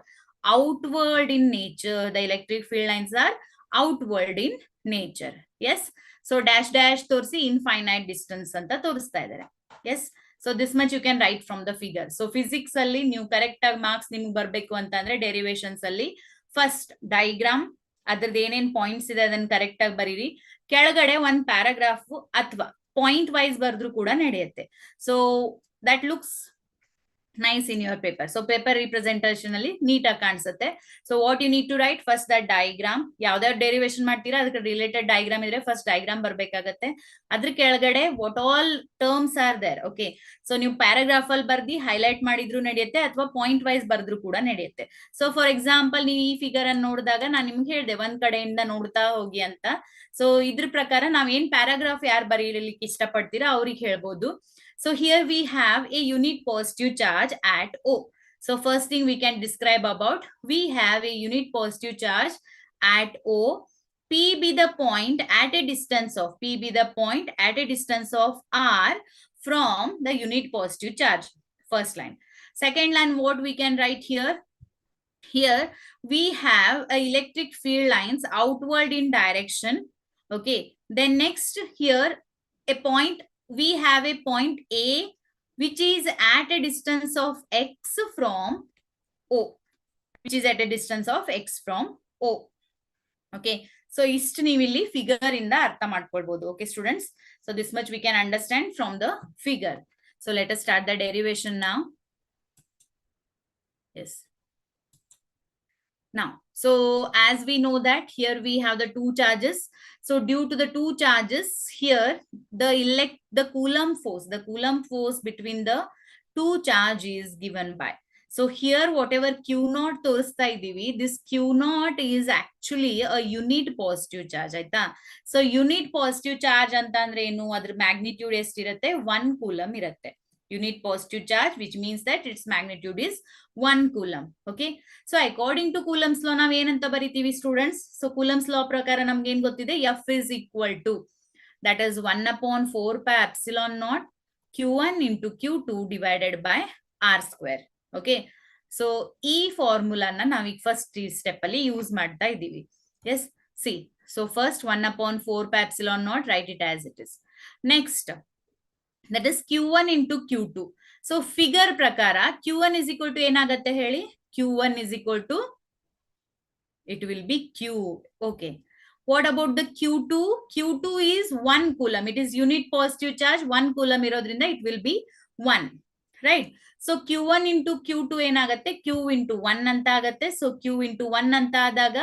Outward in nature. The electric field lines are outward in nature. Yes, so dash dash ತೋರಿಸಿ infinite distance ಅಂತ ತೋರಿಸ್ತಾ ಇದ್ದಾರೆ. Yes, so this much you can write from the figure. So physics ಅಲ್ಲಿ ನೀವು correct ಆಗಿ marks ನಿಮ್ಗೆ ಬರಬೇಕು ಅಂತಂದ್ರೆ ಡೆರಿವೇಶನ್ಸ್ ಅಲ್ಲಿ ಫಸ್ಟ್ ಡಯಾಗ್ರಾಮ್, ಅದ್ರದ್ದು ಏನೇನ್ ಪಾಯಿಂಟ್ಸ್ ಇದೆ ಅದನ್ನ ಕರೆಕ್ಟ್ ಆಗಿ ಬರೀರಿ. ಕೆಳಗಡೆ ಒಂದ್ ಪ್ಯಾರಾಗ್ರಾಫ್ ಅಥವಾ ಪಾಯಿಂಟ್ ವೈಸ್ ಬರೆದ್ರು ಕೂಡ ನಡೆಯುತ್ತೆ. So that looks nice in your paper. So paper representation ಅಲ್ಲಿ ನೀಟಾಗಿ ಕಾಣಿಸುತ್ತೆ. So what you need to write? First that diagram, ಯಾವ್ದಾವ್ದು ಡೆರಿವೇಶನ್ ಮಾಡ್ತೀರಾ ಅದಕ್ಕೆ ರಿಲೇಟೆಡ್ ಡಯಾಗ್ರಾಮ್ ಇದ್ರೆ ಫಸ್ಟ್ ಡಯಾಗ್ರಾಮ್ ಬರ್ಬೇಕಾಗತ್ತೆ. ಅದ್ರ ಕೆಳಗಡೆ what all terms are there. Okay, so ನೀವು ಪ್ಯಾರಾಗ್ರಾಫ್ ಅಲ್ಲಿ ಬರ್ದಿ ಹೈಲೈಟ್ ಮಾಡಿದ್ರು ನಡೆಯುತ್ತೆ, ಅಥವಾ ಪಾಯಿಂಟ್ ವೈಸ್ ಬರ್ದ್ರು ಕೂಡ ನಡೆಯುತ್ತೆ. ಸೊ ಫಾರ್ ಎಕ್ಸಾಂಪಲ್ ನೀವು ಈ ಫಿಗರ್ ಅನ್ನು ನೋಡಿದಾಗ ನಾನು ನಿಮ್ಗೆ ಹೇಳಿದೆ ಒಂದ್ ಕಡೆಯಿಂದ ನೋಡ್ತಾ ಹೋಗಿ ಅಂತ. ಸೊ ಇದ್ರ ಪ್ರಕಾರ ನಾವ್ ಏನ್ ಪ್ಯಾರಾಗ್ರಾಫ್ ಯಾರು ಬರೀಲಿಕ್ಕೆ ಇಷ್ಟಪಡ್ತೀರಾ ಅವ್ರಿಗೆ ಹೇಳ್ಬೋದು. So here we have a unit positive charge at O. So first thing we can describe about, we have a unit positive charge at O. P be the point at a distance of, P be the point at a distance of R from the unit positive charge. First line. Second line, what we can write here? Here we have a electric field lines outward in direction. Okay. Then next here a point, we have a point A which is at a distance of x from O, which is at a distance of x from O. Okay, so ist ನೀವು ಇಲ್ಲಿ figure ಇಂದ ಅರ್ಥ ಮಾಡ್ಕೊಳ್ಬಹುದು. Okay students, so this much we can understand from the figure. So let us start the derivation now. Yes. Now, so as we know that here we have the two charges. So due to the two charges here, the Coulomb force between the two charge is given by. So here whatever Q naught ತೋರಿಸ್ತಾ ಇದೀವಿ, this Q naught is actually a unit positive charge ಆಯ್ತಾ. So unit positive charge ಅಂತ ಅಂದ್ರೆ ಏನು, ಅದ್ರ magnitude ಎಷ್ಟಿರುತ್ತೆ, 1 coulomb ಇರುತ್ತೆ. Unit positive charge, which means that its magnitude is 1 coulomb. Okay, so according to Coulomb's law ನಾವು ಏನಂತ ಬರಿತೀವಿ students? So Coulomb's law ಪ್ರಕಾರ ನಮ್ಗೆ ಏನ್ ಗೊತ್ತಿದೆ, F is equal to, that is 1/4 pi epsilon naught Q1 into Q2 divided by R square. Okay, so ಈ ಫಾರ್ಮುಲಾನ ನಾವೀಗ first step ಅಲ್ಲಿ ಯೂಸ್ ಮಾಡ್ತಾ ಇದ್ದೀವಿ. Yes, see, so first 1/4 pi epsilon naught, write it as it is. Next, that is Q1 into Q2. So figure ಪ್ರಕಾರ Q1 is equal to ಏನಾಗತ್ತೆ ಹೇಳಿ, Q1 is equal to, it will be Q. Okay, what about the Q2? Q2 is 1 coulomb. It is unit positive charge, 1 coulomb ಇರೋದ್ರಿಂದ it will be 1, right? So Q1 into Q2 ಏನಾಗತ್ತೆ, Q into 1 ಅಂತ ಆಗತ್ತೆ. So Q into 1 ಅಂತ ಆದಾಗ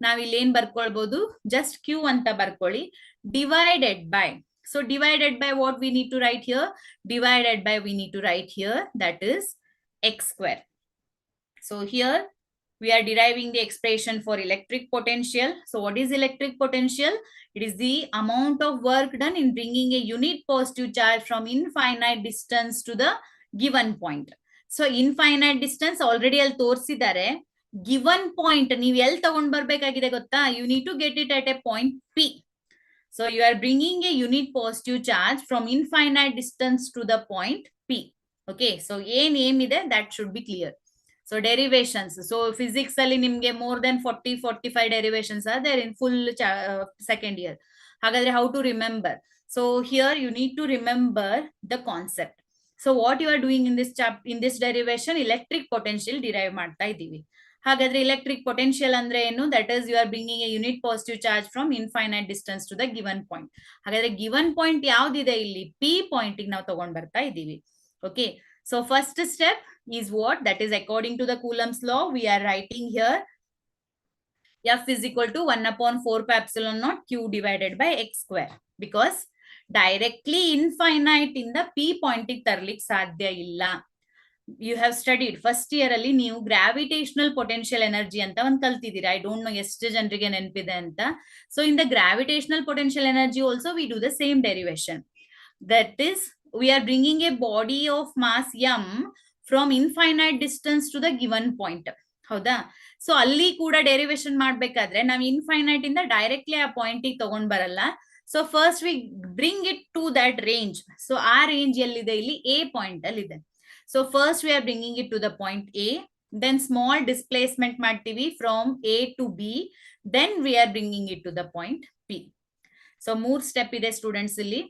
ನಾವಿಲ್ಲಿ ಏನ್ ಬರ್ಕೊಳ್ಬಹುದು, just Q ಅಂತ ಬರ್ಕೊಳ್ಳಿ, divided by. So divided by what we need to write here? Divided by we need to write here, that is x square. So here we are deriving the expression for electric potential. So what is electric potential? It is the amount of work done in bringing a unit positive charge from infinite distance to the given point. So infinite distance already ಅಲ್ಲಿ ತೋರಿಸಿದ್ದಾರೆ. Given point ನೀವು ಎಲ್ಲಿ ತಗೊಂಡ್ ಬರ್ಬೇಕಾಗಿದೆ ಗೊತ್ತಾ? You need to get it at a point P. So you are bringing a unit positive charge from infinite distance to the point P. Okay, so ಏನ್ ಇದೆ, that should be clear. So derivations. So physics ಅಲ್ಲಿ ನಿಮ್ಗೆ more than 40-45 derivations are there in full second year. ಹಾಗಾದ್ರೆ how to remember? So here you need to remember the concept. So what you are doing in this derivation, electric potential derive ಮಾಡ್ತಾ ಇದ್ದೀವಿ. ಹಾಗಾದ್ರೆ electric potential ಅಂದ್ರೆ ಏನು, that is you are bringing a unit positive charge from infinite distance to the given point. ಹಾಗಾದ್ರೆ given point ಯಾವ್ದಿದೆ ಇಲ್ಲಿ, P point ಗೆ ನಾವು ತಗೊಂಡ್ ಬರ್ತಾ ಇದ್ದೀವಿ. Okay, so first step is what, that is according to the Coulomb's law, we are writing here F is equal to 1/4 pi epsilon naught Q divided by x square, because directly infinite ಇಂದ P point ಗೆ ತರ್ಲಿಕ್ಕೆ ಸಾಧ್ಯ ಇಲ್ಲ. You have studied first year ಅಲ್ಲಿ ನೀವು gravitational potential energy ಅಂತ ಒಂದು ಕಲ್ತಿದ್ದೀರಾ. I don't know ಎಷ್ಟು ಜನರಿಗೆ ನೆನಪಿದೆ ಅಂತ. So in the gravitational potential energy also we do the same derivation. That is, we are bringing a body of mass m from infinite distance to the given point. ಹೌದಾ? So ಅಲ್ಲಿ ಕೂಡ derivation ಮಾಡ್ಬೇಕಾದ್ರೆ ನಾವು infinite ಇಂದ directly ಆ point ಗೆ ತಗೊಂಡ್ ಬರಲ್ಲ. So first we bring it to that range. So ಆ ರೇಂಜ್ ಎಲ್ಲಿದೆ, ಇಲ್ಲಿ ಎ ಪಾಯಿಂಟ್ ಅಲ್ಲಿ ಇದೆ. So first we are bringing it to the point A, then small displacement ಮಾಡ್ತೀವಿ from A to B, then we are bringing it to the point P. So 3 step ಇದೆ students ಇಲ್ಲಿ.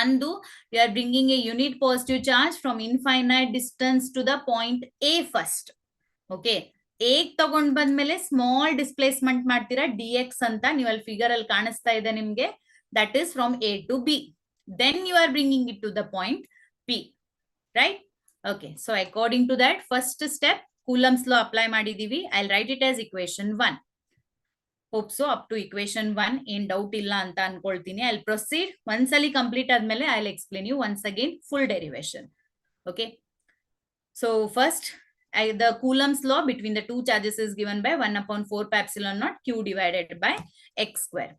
ಒಂದು, we are bringing a unit positive charge from infinite distance to the point A first. Okay, A ತಗೊಂಡ್ ಬಂದ್ಮೇಲೆ small displacement ಮಾಡ್ತೀರಾ dx ಅಂತ, ನೀವು ಅಲ್ಲಿ figure ಅಲ್ಲಿ ಕಾಣಿಸ್ತಾ ಇದೆ ನಿಮ್ಗೆ, that is from A to B. Then you are bringing it to the point P, right? Okay, so according to that first step Coulomb's law apply ಮಾಡಿದೀವಿ. I'll write it as equation 1. Hope so up to equation 1 ಏನ್ doubt ಇಲ್ಲ ಅಂತ ಅನ್ಕೊಳ್ತೀನಿ. I'll proceed. ಒಂದ್ಸಲಿ complete ಆದ್ಮೇಲೆ I'll explain you once again full derivation. Okay, so first the Coulomb's law between the two charges is given by 1/4 pi epsilon naught Q divided by x square.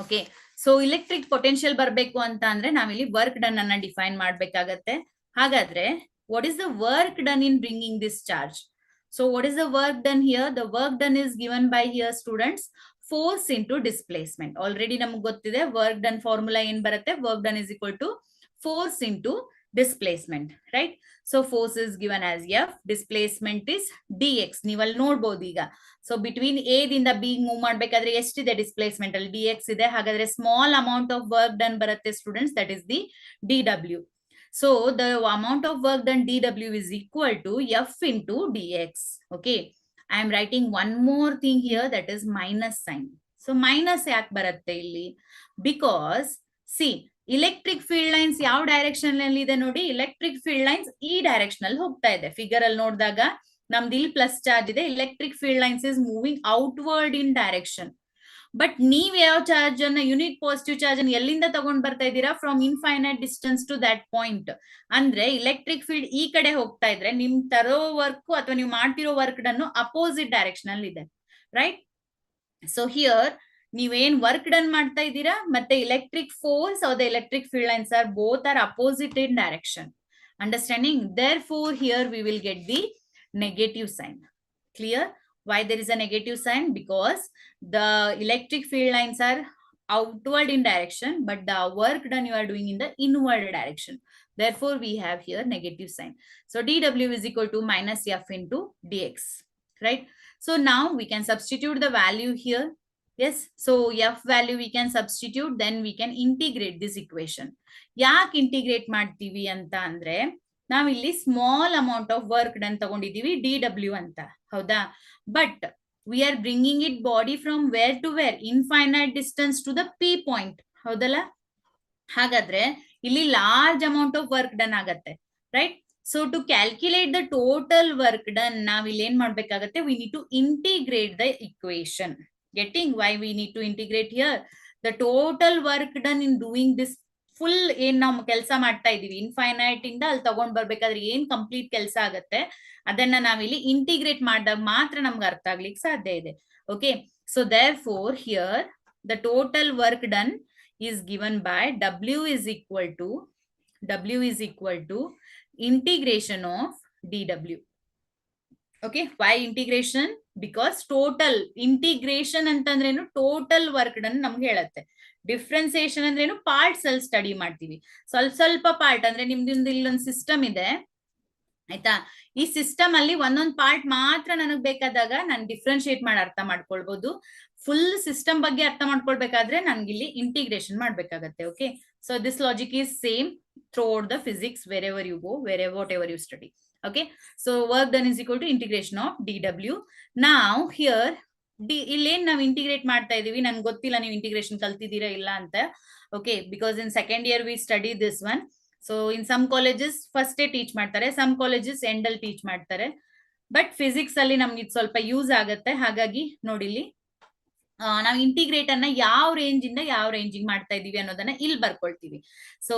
Okay, so electric potential ಬರ್ಬೇಕು ಅಂತ ಅಂದ್ರೆ ನಾವಿಲ್ಲಿ work done ಅನ್ನ define ಮಾಡ್ಬೇಕಾಗತ್ತೆ. ಹಾಗಾದ್ರೆ what is the work done in bringing this charge? So what is the work done here? The work done is given by here students force into displacement. Already ನಮಗೆ ಗೊತ್ತಿದೆ work done formula ಏನ್ ಬರುತ್ತೆ, work done is equal to force into displacement, right? So force is given as F, displacement is dx. ನೀವು ಅಲ್ಲಿ ನೋಡಬಹುದು ಈಗ. So between A ದಿಂದ B move ಮಾಡಬೇಕಾದ್ರೆ ಎಷ್ಟಿದೆ ಡಿಸ್ಪ್ಲೇಸ್ಮೆಂಟ್ ಅಲ್ಲಿ, dx ಇದೆ. ಹಾಗಾದ್ರೆ small amount of work done ಬರುತ್ತೆ students, that is the dw. So the amount of work done dw is equal to f into dx. Okay, I am writing one more thing here, that is minus sign. So minus yak baratte illi? Because see, electric field lines ಯಾವ direction ಅಲ್ಲಿ ಇದೆ ನೋಡಿ, electric field lines ಈ direction ಅಲ್ಲಿ ಹೋಗ್ತಾ ಇದೆ. Figure ಅಲ್ಲಿ ನೋಡಿದಾಗ ನಮ್ದು ಇಲ್ಲಿ ಪ್ಲಸ್ ಚಾರ್ಜ್ ಇದೆ, electric field lines is moving outward in direction. But ನೀವ್ ಯಾವ ಚಾರ್ಜ್ ಅನ್ನ, ಯೂನಿಟ್ ಪಾಸಿಟಿವ್ ಚಾರ್ಜ್ ಅನ್ನು ಎಲ್ಲಿಂದ ತಗೊಂಡ್ ಬರ್ತಾ ಇದ್ದೀರಾ? From infinite distance to that point. ಅಂದ್ರೆ ಇಲೆಕ್ಟ್ರಿಕ್ ಫೀಲ್ಡ್ ಈ ಕಡೆ ಹೋಗ್ತಾ ಇದ್ರೆ ನಿಮ್ ತರೋ ವರ್ಕ್ ಅಥವಾ ನೀವು ಮಾಡ್ತಿರೋ ವರ್ಕ್ ಡನ್ನು ಅಪೋಸಿಟ್ ಡೈರೆಕ್ಷನ್ ಅಲ್ಲಿ ಇದೆ, ರೈಟ್? ಸೊ ಹಿಯರ್ ನೀವೇನ್ ವರ್ಕ್ ಡನ್ ಮಾಡ್ತಾ ಇದ್ದೀರಾ ಮತ್ತೆ electric force or the electric field lines are both are opposite in direction. Understanding? Therefore here we will get the negative sign. Clear? Why there is a negative sign? Because the electric field lines are outward in direction, but the work done you are doing in the inward direction. Therefore we have here negative sign. So dw is equal to minus f into dx, right? So now we can substitute the value here. Yes, so f value we can substitute, then we can integrate this equation. Yak integrate ಮಾಡ್ತೀವಿ ಅಂತ ಅಂದ್ರೆ ನಾವಿಲ್ಲಿ small amount of work done ತಗೊಂಡಿದೀವಿ dw ಅಂತ, ಹೌದಾ? But we are bringing it body from where to where, infinite distance to the P point, ಹೌದಲ್ಲ? ಹಾಗಾದ್ರೆ ಇಲ್ಲಿ large amount of work done ಆಗತ್ತೆ, right? So to calculate the total work done ನಾವ್ ಇಲ್ಲಿ ಏನ್ ಮಾಡ್ಬೇಕಾಗತ್ತೆ? We need to integrate the equation. Getting why we need to integrate here? The total work done in doing this full ಏನ್ ನಾವು ಕೆಲಸ ಮಾಡ್ತಾ ಇದೀವಿ ಇನ್ಫೈನೈಟ್ ಇಂದ ಅಲ್ಲಿ ತಗೊಂಡ್ ಬರ್ಬೇಕಾದ್ರೆ ಏನ್ ಕಂಪ್ಲೀಟ್ ಕೆಲಸ ಆಗತ್ತೆ ಅದನ್ನ ನಾವಿಲ್ಲಿ ಇಂಟಿಗ್ರೇಟ್ ಮಾಡಿದಾಗ ಮಾತ್ರ ನಮ್ಗೆ ಅರ್ಥ ಆಗ್ಲಿಕ್ಕೆ ಸಾಧ್ಯ ಇದೆ. Okay, so therefore here the total work done is given by w is equal to integration of dw. Okay, why integration? Because total integration ಅಂತಂದ್ರೇನು ಟೋಟಲ್ ವರ್ಕ್ ಡನ್ ನಮ್ಗೆ ಹೇಳತ್ತೆ. ಡಿಫ್ರೆನ್ಸಿಯೇಷನ್ ಅಂದ್ರೇನು ಪಾರ್ಟ್ಸ್ ಅಲ್ಲಿ ಸ್ಟಡಿ ಮಾಡ್ತೀವಿ. ಸ್ವಲ್ಪ part ಅಂದ್ರೆ ನಿಮ್ದು ಇಲ್ಲೊಂದು system ಇದೆ ಆಯ್ತಾ, ಈ ಸಿಸ್ಟಮ್ ಅಲ್ಲಿ ಒಂದೊಂದು ಪಾರ್ಟ್ ಮಾತ್ರ ನನಗ್ ಬೇಕಾದಾಗ ನಾನು ಡಿಫ್ರೆನ್ಶಿಯೇಟ್ ಮಾಡಿ ಅರ್ಥ ಮಾಡ್ಕೊಳ್ಬಹುದು. ಫುಲ್ ಸಿಸ್ಟಮ್ ಬಗ್ಗೆ ಅರ್ಥ ಮಾಡ್ಕೊಳ್ಬೇಕಾದ್ರೆ ನನ್ಗಿಲ್ಲಿ ಇಂಟಿಗ್ರೇಷನ್ ಮಾಡ್ಬೇಕಾಗತ್ತೆ. Okay, so this logic is same throughout the physics wherever you go, whatever you study. Okay, so work done is equal to integration of dw. Now here ಇಲ್ಲೇನ್ ನಾವು ಇಂಟಿಗ್ರೇಟ್ ಮಾಡ್ತಾ ಇದೀವಿ, ನನ್ಗೆ ಗೊತ್ತಿಲ್ಲ ನೀವು ಇಂಟಿಗ್ರೇಷನ್ ಕಲ್ತಿದ್ದೀರಾ ಇಲ್ಲ ಅಂತ. Okay, because in second year we study this one. So in some colleges first teach ಮಾಡ್ತಾರೆ, ಸಮ್ ಕಾಲೇಜಸ್ ಎಂಡ್ ಅಲ್ಲಿ ಟೀಚ್ ಮಾಡ್ತಾರೆ. ಬಟ್ ಫಿಸಿಕ್ಸ್ ಅಲ್ಲಿ ನಮ್ಗೆ ಇದು ಸ್ವಲ್ಪ ಯೂಸ್ ಆಗತ್ತೆ. ಹಾಗಾಗಿ ನೋಡಿಲಿ ನಾವು ಇಂಟಿಗ್ರೇಟ್ ಅನ್ನ ಯಾವ ರೇಂಜ್ ಇಂದ ಯಾವ ರೇಂಜಿಂಗ್ ಮಾಡ್ತಾ ಇದೀವಿ ಅನ್ನೋದನ್ನ ಇಲ್ಲಿ ಬರ್ಕೊಳ್ತೀವಿ. ಸೊ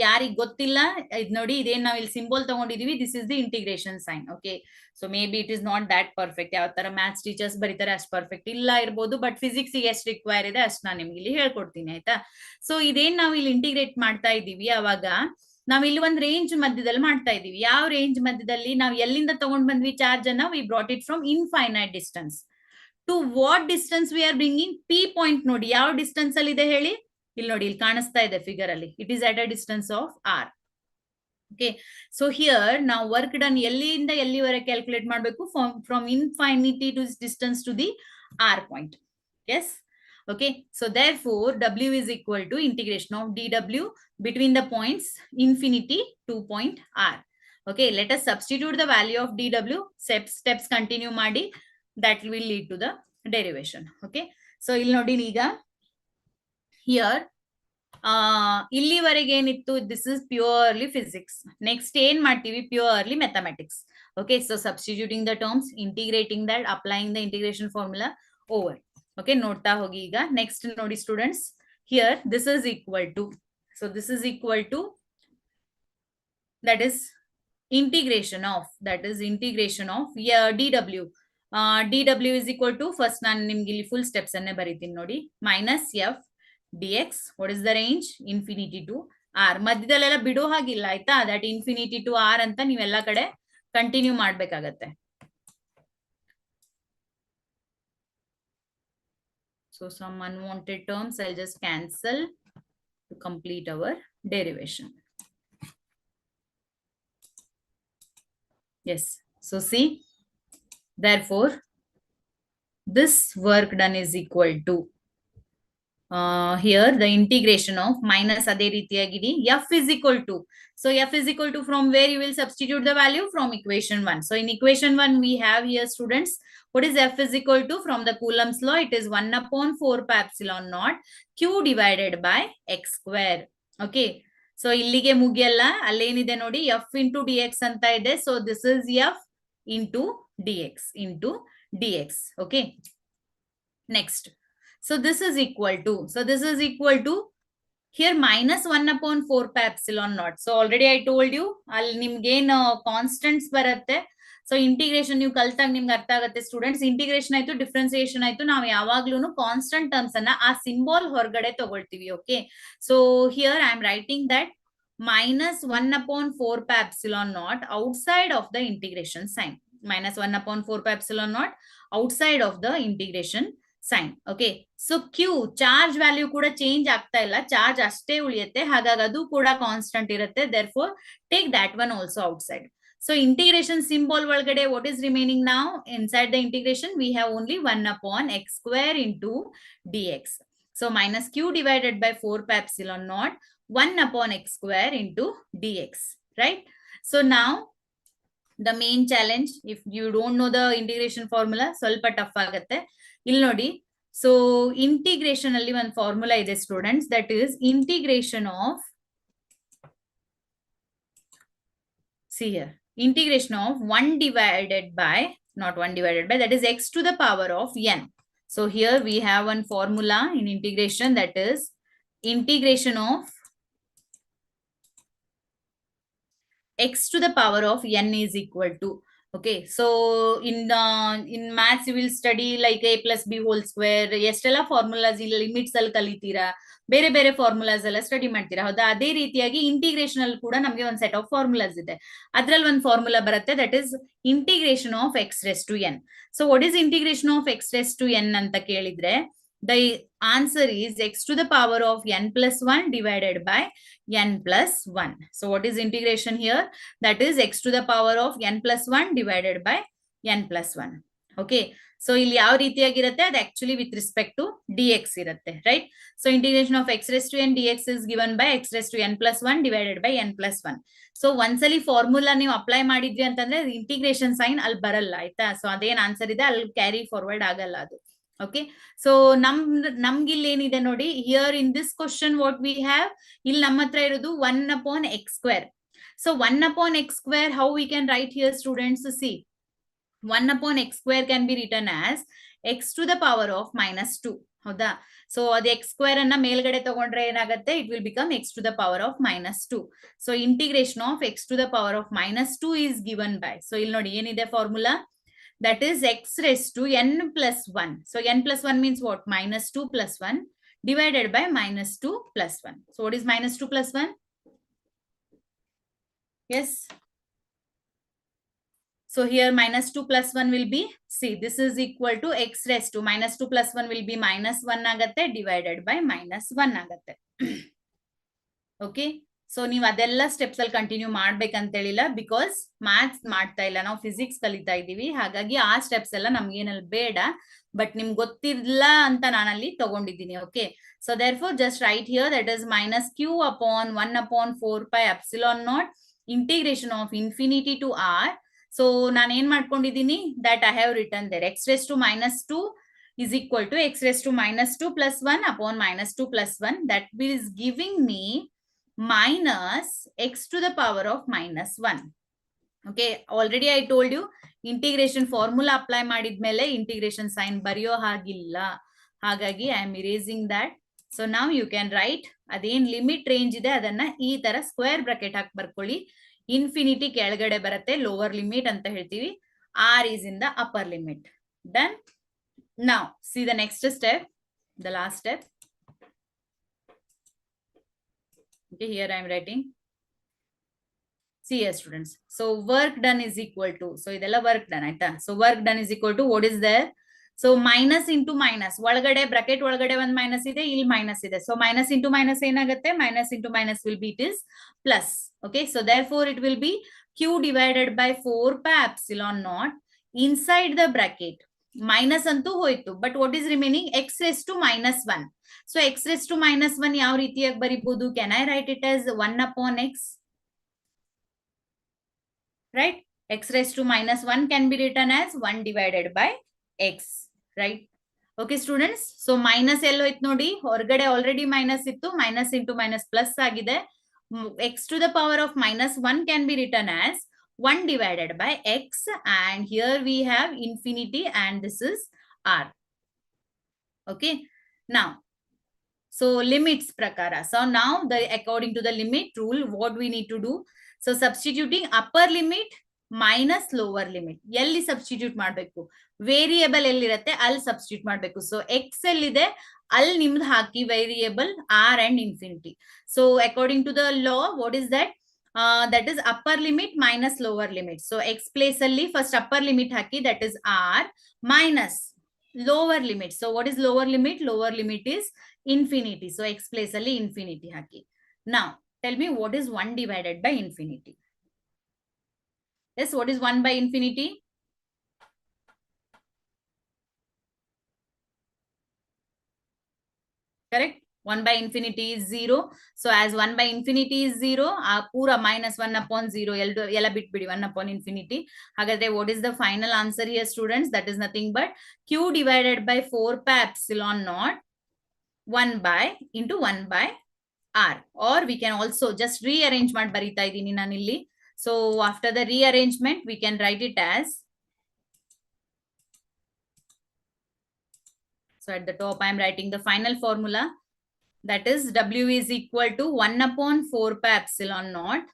ಯಾರಿಗ್ ಗೊತ್ತಿಲ್ಲ, ಇದ್ ನೋಡಿ ಇದೇನ್ ನಾವ್ ಇಲ್ಲಿ ಸಿಂಬಲ್ ತಗೊಂಡಿದೀವಿ, this is the integration sign. Okay, so maybe it is not that perfect. ಯಾವ ತರ ಮ್ಯಾಥ್ಸ್ ಟೀಚರ್ಸ್ ಬರೀತಾರೆ ಅಷ್ಟು ಪರ್ಫೆಕ್ಟ್ ಇಲ್ಲ ಇರ್ಬೋದು, ಬಟ್ ಫಿಸಿಕ್ಸ್ ಎಷ್ಟು ರಿಕ್ವೈರ್ ಇದೆ ಅಷ್ಟು ನಾನು ನಿಮ್ಗೆ ಇಲ್ಲಿ ಹೇಳ್ಕೊಡ್ತೀನಿ ಆಯ್ತಾ. ಸೊ ಇದೇನ್ ನಾವು ಇಲ್ಲಿ ಇಂಟಿಗ್ರೇಟ್ ಮಾಡ್ತಾ ಇದೀವಿ, ಅವಾಗ ನಾವ್ ಇಲ್ಲಿ ಒಂದು ರೇಂಜ್ ಮಧ್ಯದಲ್ಲಿ ಮಾಡ್ತಾ ಇದೀವಿ. ಯಾವ ರೇಂಜ್ ಮಧ್ಯದಲ್ಲಿ? ನಾವು ಎಲ್ಲಿಂದ ತಗೊಂಡ್ ಬಂದ್ವಿ ಚಾರ್ಜ್ ಅನ್ನ? We brought it from infinite distance. To what distance we are bringing? P point ನೋಡಿ ಯಾವ ಡಿಸ್ಟೆನ್ಸ್ ಅಲ್ಲಿ ಇದೆ ಹೇಳಿ. ಇಲ್ಲಿ ನೋಡಿ, ಇಲ್ಲಿ ಕಾಣಿಸ್ತಾ ಇದೆ ಫಿಗರ್ ಅಲ್ಲಿ. It is at a distance of R. Okay, so here ನಾವು ವರ್ಕ್ ಡನ್ ಎಲ್ಲಿಂದ ಎಲ್ಲಿವರೆಗೆ ಕ್ಯಾಲ್ಕುಲೇಟ್ ಮಾಡಬೇಕು? From infinity to distance to the R point. Yes, okay, so therefore w is equal to integration of dw between the points infinity to point r. Okay, let us substitute the value of dw. Steps continue ಮಾಡಿ, that will lead to the derivation. Okay, so ಇಲ್ಲಿ ನೋಡಿ ಈಗ here ಇಲ್ಲಿವರೆಗೆ ಏನಿತ್ತು, this is purely physics. next ಏನ್ ಮಾಡ್ತೀವಿ? purely mathematics. Okay, so substituting the terms, integrating that, applying the integration formula over. Okay, ನೋಡ್ತಾ ಹೋಗಿ ಈಗ. ನೆಕ್ಸ್ಟ್ ನೋಡಿ students, here this is equal to, so this is equal to that is integration of dw. dw is equal to, first ನಾನು ನಿಮ್ಗೆ ಇಲ್ಲಿ full steps ಅನ್ನೇ ಬರೀತೀನಿ ನೋಡಿ, minus F dx. What is the range? Infinity to R. ಮಧ್ಯದಲ್ಲೆಲ್ಲ ಬಿಡೋ ಹಾಗಿಲ್ಲ ಆಯ್ತಾ, ದಟ್ ಇನ್ಫಿನಿಟಿ ಟು ಆರ್ ಅಂತ ನೀವೆಲ್ಲ ಕಡೆ ಕಂಟಿನ್ಯೂ ಮಾಡ್ಬೇಕಾಗತ್ತೆ. So some unwanted terms I'll just cancel to complete our derivation. Yes, so see, therefore this work done is equal to here the integration of minus ಅದೇ ರೀತಿಯಾಗಿ f is equal to. So f is equal to, from where you will substitute the value? From equation 1. So in equation 1 we have here, students, what is f is equal to? From the Coulomb's law, it is 1 upon 4 pi epsilon naught q divided by x square. Okay. So ಇಲ್ಲಿಗೆ ಮುಗಿಯಲ್ಲ, ಅಲ್ಲೇನಿದೆ ನೋಡಿ, f into dx ಅಂತ ಇದೆ. So this is f into dx. Okay. Next. So this is equal to, here minus 1 upon 4 pi epsilon naught. So already I told you, ಅಲ್ಲಿ ನಿಮ್ಗೇನು constants ಬರುತ್ತೆ. So integration ನೀವು ಕಲ್ತಾಗ ನಿಮ್ಗೆ ಅರ್ಥ ಆಗುತ್ತೆ ಸ್ಟೂಡೆಂಟ್ಸ್. ಇಂಟಿಗ್ರೇಷನ್ ಆಯ್ತು, ಡಿಫ್ರೆನ್ಸಿಯೇಷನ್ ಆಯ್ತು, ನಾವು ಯಾವಾಗ್ಲೂ ಕಾನ್ಸ್ಟೆಂಟ್ ಟರ್ಮ್ಸ್ ಅನ್ನ ಆ ಸಿಂಬಾಲ್ ಹೊರಗಡೆ ತಗೊಳ್ತೀವಿ. Okay. So here I am writing that minus 1 upon 4 pi epsilon naught outside of the integration sign. Minus 1 upon 4 pi epsilon naught outside of the integration sign. Okay. So Q charge value ಕೂಡ change ಆಗ್ತಾ ಇಲ್ಲ, charge ಅಷ್ಟೇ ಉಳಿಯುತ್ತೆ, ಹಾಗಾಗಿ ಅದು ಕೂಡ constant ಇರುತ್ತೆ. Therefore take that one also outside. So integration symbol ಒಳಗಡೆ what is remaining now? Inside the integration we have only 1 upon x square into dx. So minus Q divided by 4 pi epsilon naught 1 upon x square into dx, right? So now the main challenge, if you don't know the integration formula, ಸ್ವಲ್ಪ tough ಆಗುತ್ತೆ. ಇಲ್ಲಿ ನೋಡಿ, so integration ಅಲ್ಲಿ ಒಂದು formula ಇದೆ students, that is integration of, see here, integration of 1 divided by, not 1 divided by, that is x to the power of n. So here we have one formula in integration, that is integration of x to the power of n is equal to. Okay. So in maths you will study like a plus b whole square, ಎಷ್ಟೆಲ್ಲ formulas ಇಲ್ಲ limits ಅಲ್ಲಿ ಕಲಿತೀರಾ, ಬೇರೆ ಬೇರೆ formulas ಎಲ್ಲ study ಮಾಡ್ತೀರಾ, ಹೌದಾ? ಅದೇ ರೀತಿಯಾಗಿ ಇಂಟಿಗ್ರೇಷನ್ ಅಲ್ಲಿ ಕೂಡ ನಮಗೆ ಒಂದು ಸೆಟ್ ಆಫ್ ಫಾರ್ಮುಲಾಸ್ ಇದೆ. ಅದ್ರಲ್ಲಿ ಒಂದು ಫಾರ್ಮುಲಾ ಬರುತ್ತೆ, that is integration of x raise to n. So what is integration of x raise to n ಅಂತ ಕೇಳಿದ್ರೆ, the answer is x to the power of n plus 1 divided by n plus 1. So what is integration here? That is x to the power of n plus 1 divided by n plus 1. Okay. So ಇಲ್ಲಿ ಯಾವ ರೀತಿಯಾಗಿರುತ್ತೆ, ಅದು actually with respect to dx ಇರುತ್ತೆ, right? So integration of x raised to n dx is given by x raised to n plus 1 divided by n plus 1. So ಒಂದ್ಸಲಿ formula ನೀವು apply ಮಾಡಿದ್ರಿ ಅಂತಂದ್ರೆ integration sign ಅಲ್ಲಿ ಬರಲ್ಲ, ಆಯ್ತಾ? So ಅದೇನ್ answer ಇದೆ ಅಲ್ಲಿ ಕ್ಯಾರಿ ಫಾರ್ವರ್ಡ್ ಆಗಲ್ಲ ಅದು. Okay. So ನಮ್ಗಿಲ್ಲಿ ಏನಿದೆ ನೋಡಿ, here in this question what we have, ಇಲ್ಲಿ ನಮ್ಮ ಹತ್ರ ಇರೋದು 1 upon x square. So 1 upon x square, how we can write here students? See, 1 upon x square can be written as x to the power of minus 2. ಹೌದಾ? So ಅದು x square ಅನ್ನ ಮೇಲ್ಗಡೆ ತಗೊಂಡ್ರೆ ಏನಾಗುತ್ತೆ, it will become x to the power of minus 2. So integration of x to the power of minus 2 is given by, so ಇಲ್ಲಿ ನೋಡಿ ಏನಿದೆ formula, that is x raised to n plus 1. So n plus 1 means what? Minus 2 plus 1 divided by minus 2 plus 1. So what is minus 2 plus 1? Yes. So here minus 2 plus 1 will be, see, this is equal to x raised to minus 2 plus 1 will be minus 1 ಆಗತ್ತೆ divided by minus 1 ಆಗತ್ತೆ. Okay. So ನೀವು ಅದೆಲ್ಲ steps ಅಲ್ಲಿ continue ಮಾಡ್ಬೇಕಂತ ಹೇಳಿಲ್ಲ, because maths ಮಾಡ್ತಾ ಇಲ್ಲ, ನಾವು ಫಿಸಿಕ್ಸ್ ಕಲಿತಾ ಇದ್ದೀವಿ, ಹಾಗಾಗಿ ಆ ಸ್ಟೆಪ್ಸ್ ಎಲ್ಲ ನಮ್ಗೇನಲ್ಲಿ ಬೇಡ, ಬಟ್ ನಿಮ್ಗೆ ಗೊತ್ತಿಲ್ಲ ಅಂತ ನಾನಲ್ಲಿ ತಗೊಂಡಿದ್ದೀನಿ. Okay. So therefore just right here, that is minus q upon 1 upon 4 pi epsilon naught integration of infinity to r. So ನಾನು ಏನ್ ಮಾಡ್ಕೊಂಡಿದ್ದೀನಿ, that I have written there, x raised to minus 2 is equal to x raised to minus 2 plus 1 upon minus 2 plus 1. That is giving me minus x to the power of minus 1. Okay. Already I told you, integration formula apply ಮಾಡಿದ್ಮೇಲೆ integration sign ಬರೆಯೋ ಹಾಗಿಲ್ಲ, ಹಾಗಾಗಿ I am erasing that. So now you can write, ಅದೇನ್ limit range ಇದೆ ಅದನ್ನ ಈ ತರ square bracket ಹಾಕಿ ಬರ್ಕೊಳ್ಳಿ. ಇನ್ಫಿನಿಟಿ ಕೆಳಗಡೆ ಬರುತ್ತೆ, ಲೋವರ್ ಲಿಮಿಟ್ ಅಂತ ಹೇಳ್ತೀವಿ, r is in the upper limit. Done. Now see the next step, the last step. Okay, here I am writing. See here students. So work done is equal to, so idella work done aita. So work done is equal to, what is there? So minus into minus, ಒಳಗಡೆ bracket ಒಳಗಡೆ ಒಂದು minus ಇದೆ, ಇಲ್ಲಿ minus ಇದೆ. So minus into minus ಏನಾಗುತ್ತೆ, minus into minus will be, it is plus. Okay, so therefore it will be q divided by 4 pi epsilon naught inside the bracket. minus antu hoytu, but what is remaining? X raised to minus 1. So x raised to minus 1 yav ರೀತಿಯಾಗಿ ಬರಿಬಹುದು? Can I write it as 1 upon x? Right? X raised to minus 1 can be written as 1 divided by x. Right? Okay students, so minus ಎಲ್ಲೋ ಇತ್ತು ನೋಡಿ, ಹೊರಗಡೆ already minus ಇತ್ತು, minus into minus plus ಆಗಿದೆ. x to the power of minus 1 can be written as 1 divided by x, and here we have infinity and this is r. Okay, now so limits prakara. So now according to the limit rule, what we need to do? So substituting upper limit minus lower limit. ಎಲ್ಲಿ substitute ಮಾಡಬೇಕು? Variable ಎಲ್ಲಿರುತ್ತೆ ಅಲ್ಲಿ substitute ಮಾಡಬೇಕು. So x ಎಲ್ಲಿದೆ ಅಲ್ಲಿ ನಿಮ್ದು ಹಾಕಿ variable r and infinity. So according to the law, what is that? That is upper limit minus lower limit. So x place ಅಲ್ಲಿ first upper limit hockey, that is r, minus lower limit. So what is lower limit? Lower limit is infinity. So x place ಅಲ್ಲಿ infinity hockey. Now tell me what is 1 divided by infinity? Yes, what is 1 by infinity? Correct? 1 by infinity is 0. So as 1 by infinity is 0, pura minus 1 upon 0, yella bit bidi 1 upon infinity. Hagadre, what is the final answer here, students? That is nothing but q divided by 4 pi epsilon naught 1 by into 1 by r. Or we can also just rearrange ಮಾಡಿ ಬರಿತಾ ಇದೀನಿ ನಾನು ಇಲ್ಲಿ. So after the rearrangement, we can write it as, so at the top I am writing the final formula, that is w is equal to 1 upon 4 pi epsilon naught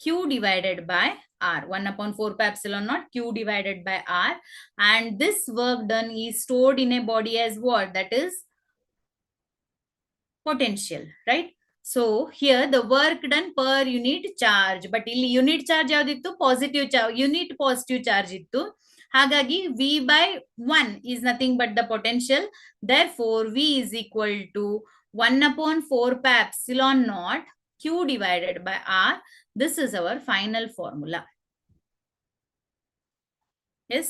q divided by r. 1 upon 4 pi epsilon naught q divided by r, and this work done is stored in a body as what? That is potential, right? So here the work done per unit charge, but ಇಲ್ಲಿ unit charge ಯಾವ್ದಿತ್ತು? Positive charge, unit positive charge ಇತ್ತು. ಹಾಗಾಗಿ v by 1 is nothing but the potential. Therefore v is equal to 1 upon 4 pi epsilon naught q divided by r. This is our final formula. Yes.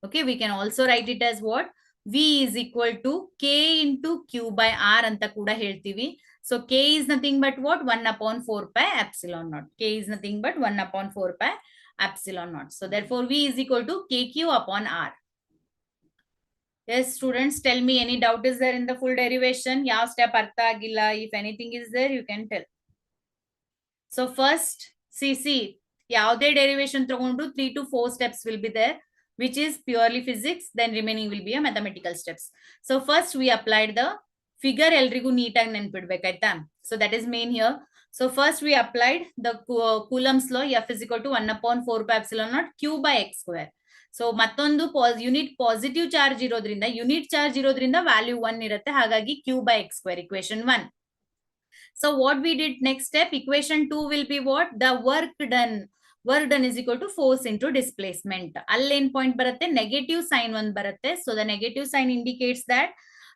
Okay, we can also write it as what? V is equal to k into q by r anta kuda ಹೇಳ್ತೀವಿ. So k is nothing but what? 1 upon 4 pi epsilon naught. K is nothing but 1 upon 4 pi epsilon naught. So therefore v is equal to kq upon r. Yes, students, tell me any doubt is there in the full derivation? Yav step artha agilla? If anything is there, you can tell. So first, see, yavade derivation tagondu 3 to 4 steps will be there, which is purely physics, then remaining will be a mathematical steps. So first we applied the figure eldrigu neatag nenpidbekaita. So that is main here. So first we applied the Coulomb's law, F is equal to 1 upon 4 pi epsilon naught q by x square. So mattondu unit positive charge irodrinda, unit charge irodrinda value 1 irutte, hagagi q by x square, equation 1. So what we did next step, equation 2 will be what? The work done. Work done is equal to force into displacement. Allen point baratte, negative sign 1 baratte. So the negative sign indicates that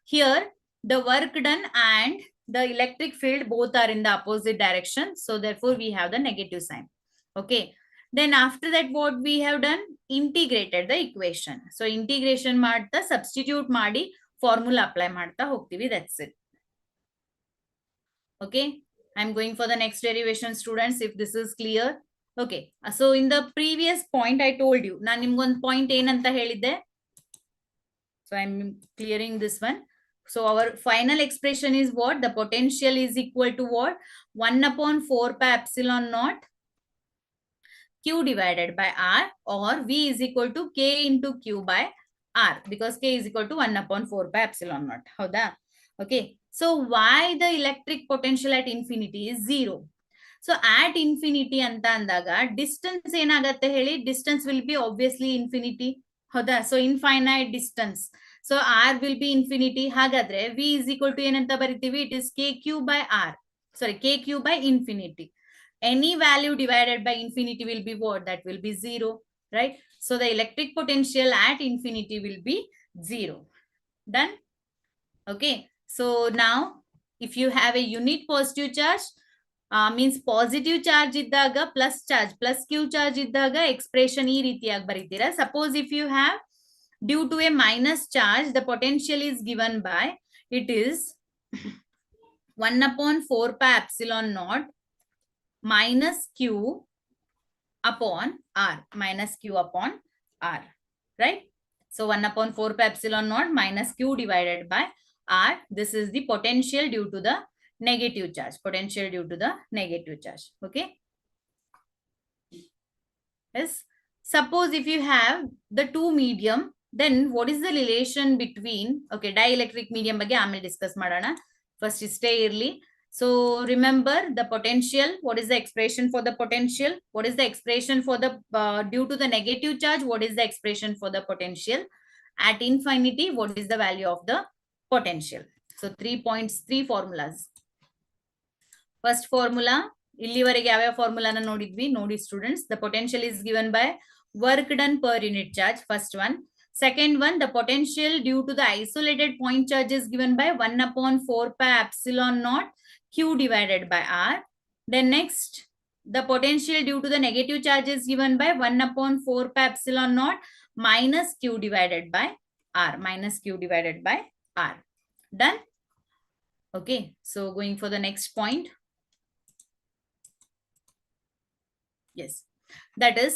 here the work done and the electric field both are in the opposite direction. So therefore we have the negative sign. Okay. Then after that, what we have done? Integrated the equation. So integration ಮಾಡ್ತಾ substitute ಮಾಡಿ formula apply ಮಾಡ್ತಾ ಹೋಗ್ತೀವಿ. That's it. Okay. I'm going for the next derivation, students, if this is clear. Okay. So in the previous point, I told you, ನಾನು ನಿಮ್ಗೊಂದು point ಏನಂತ ಹೇಳಿದ್ದೆ. So I'm clearing this one. So our final expression is what? The potential is equal to what? 1 upon 4 pi epsilon naught q divided by r, or v is equal to k into q by r, because k is equal to 1 upon 4 pi epsilon naught. Howda? Okay. So why the electric potential at infinity is 0? So at infinity anta andaga distance enagatte heli? Distance will be obviously infinity. Howda? So infinite distance. So r will be infinity. Hagadre v is equal to enanta baritivi? It is kq by r. Sorry, kq by infinity. Any value divided by infinity will be what? That will be 0, right? So the electric potential at infinity will be 0. Done? Okay. So now if you have a unit positive charge, means positive charge iddaga plus q charge iddaga expression ee ರೀತಿಯಾಗಿ ಬರೀತೀರಾ. Suppose if you have due to a minus charge, the potential is given by, it is 1 upon 4 pi epsilon naught minus q upon r, minus q upon r, right? So 1 upon 4 pi epsilon naught minus q divided by r. This is the potential due to the negative charge, potential due to the negative charge, okay? Yes. Suppose if you have the two medium, then what is the relation between, okay, dielectric medium ಬಗ್ಗೆ ಆಮೇಲೆ discuss ಮಾಡೋಣ. First stay early. So remember the potential. What is the expression for the potential? What is the expression for the due to the negative charge? What is the expression for the potential? At infinity, what is the value of the potential? So 3 points, 3 formulas. First formula, ಇಲ್ಲಿವರೆಗೆ ಯಾವ ಫಾರ್ಮುಲಾನ ನೋಡಿದ್ವಿ ನೋಡಿ students. The potential is given by work done per unit charge, first one. Second one, the potential due to the isolated point charge is given by 1 upon 4 pi epsilon naught q divided by r. Then next, the potential due to the negative charge is given by 1 upon 4 pi epsilon naught minus q divided by r, minus q divided by r. Done? Okay, so going for the next point. Yes, that is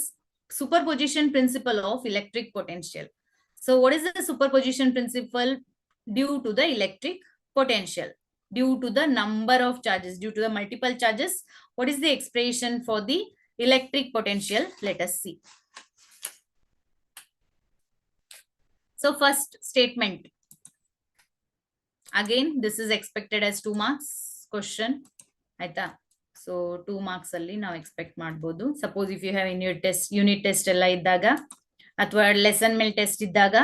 superposition principle of electric potential. So what is the superposition principle due to the electric potential? Due to the number of charges, due to the multiple charges, what is the expression for the electric potential? Let us see. So first statement. Again, this is expected as 2 marks question. Aita. So 2 marks alli now expect ಮಾಡಬಹುದು. Suppose if you have in your test, unit test ಎಲ್ಲ ಇದ್ದಾಗ ಅಥವಾ lesson ಮೇಲೆ test ಇದ್ದಾಗ,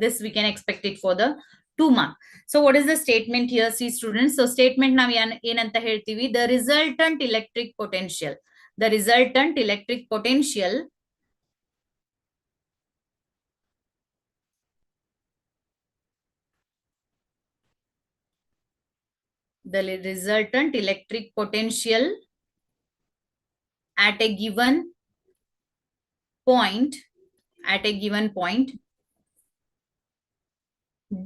this we can expect it for the 2 mark. So what is the statement here? See students, so statement ನಾವು ಏನಂತ ಹೇಳ್ತೀವಿ? The resultant electric potential. The resultant electric potential at a given point,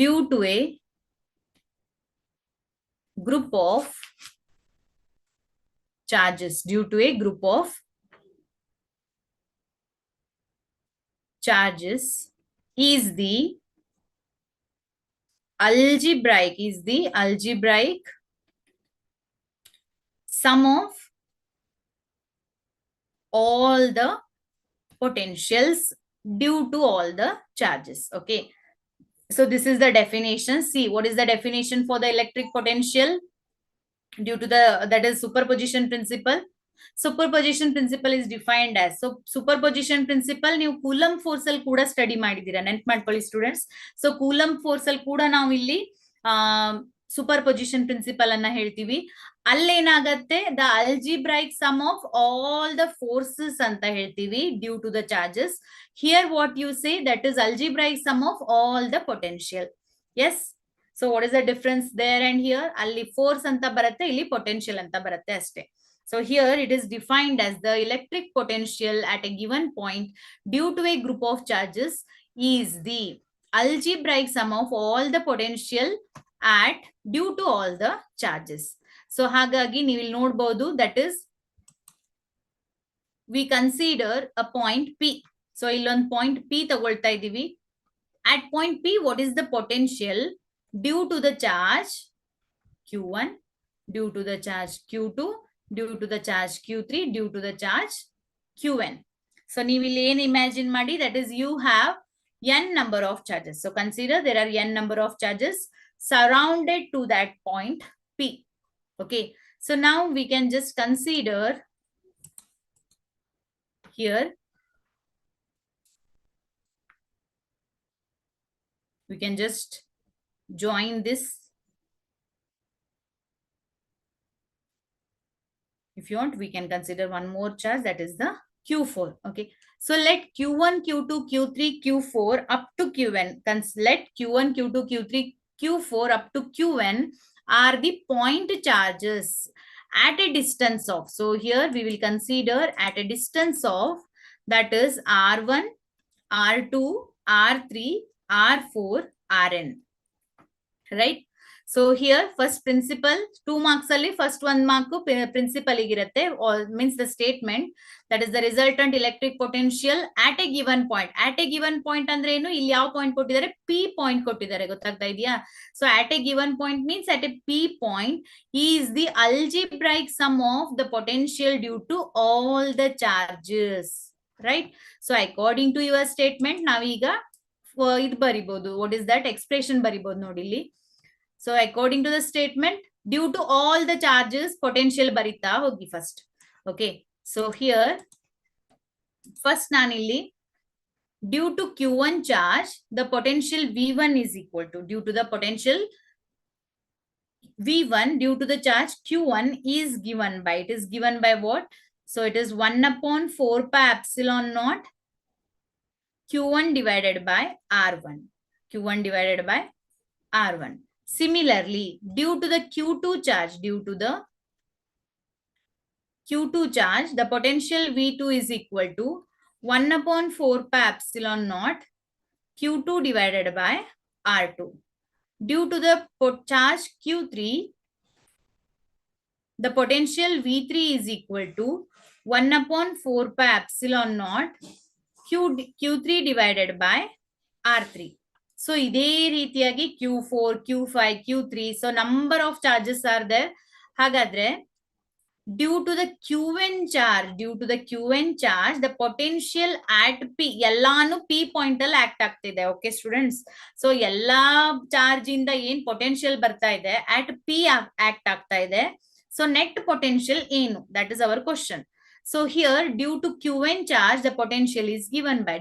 due to a group of charges, is the algebraic sum of all the potentials due to all the charges. Okay, so this is the definition. See, what is the definition for the electric potential due to the, that is superposition principle. Superposition principle is defined as, so superposition principle ನೀವು coulomb force ಅಲ್ಲಿ ಕೂಡ study ಮಾಡಿದೀರಾ, ನೆನ್ಪು ಮಾಡ್ಕೊಳ್ಳಿ students. So coulomb force ಅಲ್ಲಿ ಕೂಡ ನಾವು ಇಲ್ಲಿ superposition principle ಅನ್ನ ಹೇಳ್ತೀವಿ. ಅಲ್ಲೇನಾಗತ್ತೆ, the algebraic sum of all the forces ಅಂತ ಹೇಳ್ತೀವಿ due to the charges. Here what you say, that is algebraic sum of all the potential. Yes. So what is the difference there and here? ಅಲ್ಲಿ force ಅಂತ ಬರುತ್ತೆ, ಇಲ್ಲಿ potential ಅಂತ ಬರುತ್ತೆ ಅಷ್ಟೇ. So here it is defined as the electric potential at a given point due to a group of charges is the algebraic sum of all the potential at due to all the charges. So ಹಾಗಾಗಿ ನೀವು ಇಲ್ಲಿ ನೋಡಬಹುದು, that is we consider a point P. So ಇಲ್ಲೊಂದು point P ತಗೊಳ್ತಾ ಇದೀವಿ. At point P, what is the potential due to the charge Q1, due to the charge Q2, due to the charge Q3, due to the charge Qn. So ನೀವು ಇಲ್ಲಿ ಏನು imagine ಮಾಡಿ, that is you have n number of charges. So consider there are n number of charges surrounded to that point P. Okay, so now we can just consider here, we can just join this. If you want, we can consider one more charge, that is the Q4. Okay, so let Q1, Q2, Q3, Q4 up to Qn. Let Q1, Q2, Q3, Q4 up to Qn are the point charges at a distance of. So here we will consider at a distance of, that is R1, R2, R3, R4 Rn, right? So here first principle 2 marks alli first 1 mark principle igirutte, or means the statement that is the resultant electric potential at a given point. At a given point andre enu, illi yav point kottidare, p point kottidare, gottagta idya? So at a given point means at a p point is the algebraic sum of the potential due to all the charges, right? So according to your statement naviga idu baribodu, what is that expression baribodu nodi illi. So according to the statement, due to all the charges, potential barita hogi first. Okay. So here, first nanilli, due to Q1 charge, the potential V1 is equal to, due to the potential V1, due to the charge Q1 is given by, it is given by what? So it is 1 upon 4 pi epsilon naught Q1 divided by R1. Q1 divided by R1. Similarly, due to the Q2 charge, the potential V2 is equal to 1 upon 4 pi epsilon naught Q2 divided by R2. Due to the charge Q3, the potential V3 is equal to 1 upon 4 pi epsilon naught Q3 divided by R3. So ಇದೇ ರೀತಿಯಾಗಿ Q4, Q5, Q3. So number of charges are there. ಹಾಗಾದ್ರೆ due to the Qn charge, the potential at P, ಎಲ್ಲಾನು P point ಅಲ್ಲಿ act ಆಗ್ತಿದೆ. Okay students. So ಎಲ್ಲಾ charge ಇಂದ ಏನ್ potential ಬರ್ತಾ ಇದೆ at P ಆಕ್ಟ್ ಆಗ್ತಾ ಇದೆ. So net potential ಏನು? That is our question. So here, due to Qn charge, the potential is given by,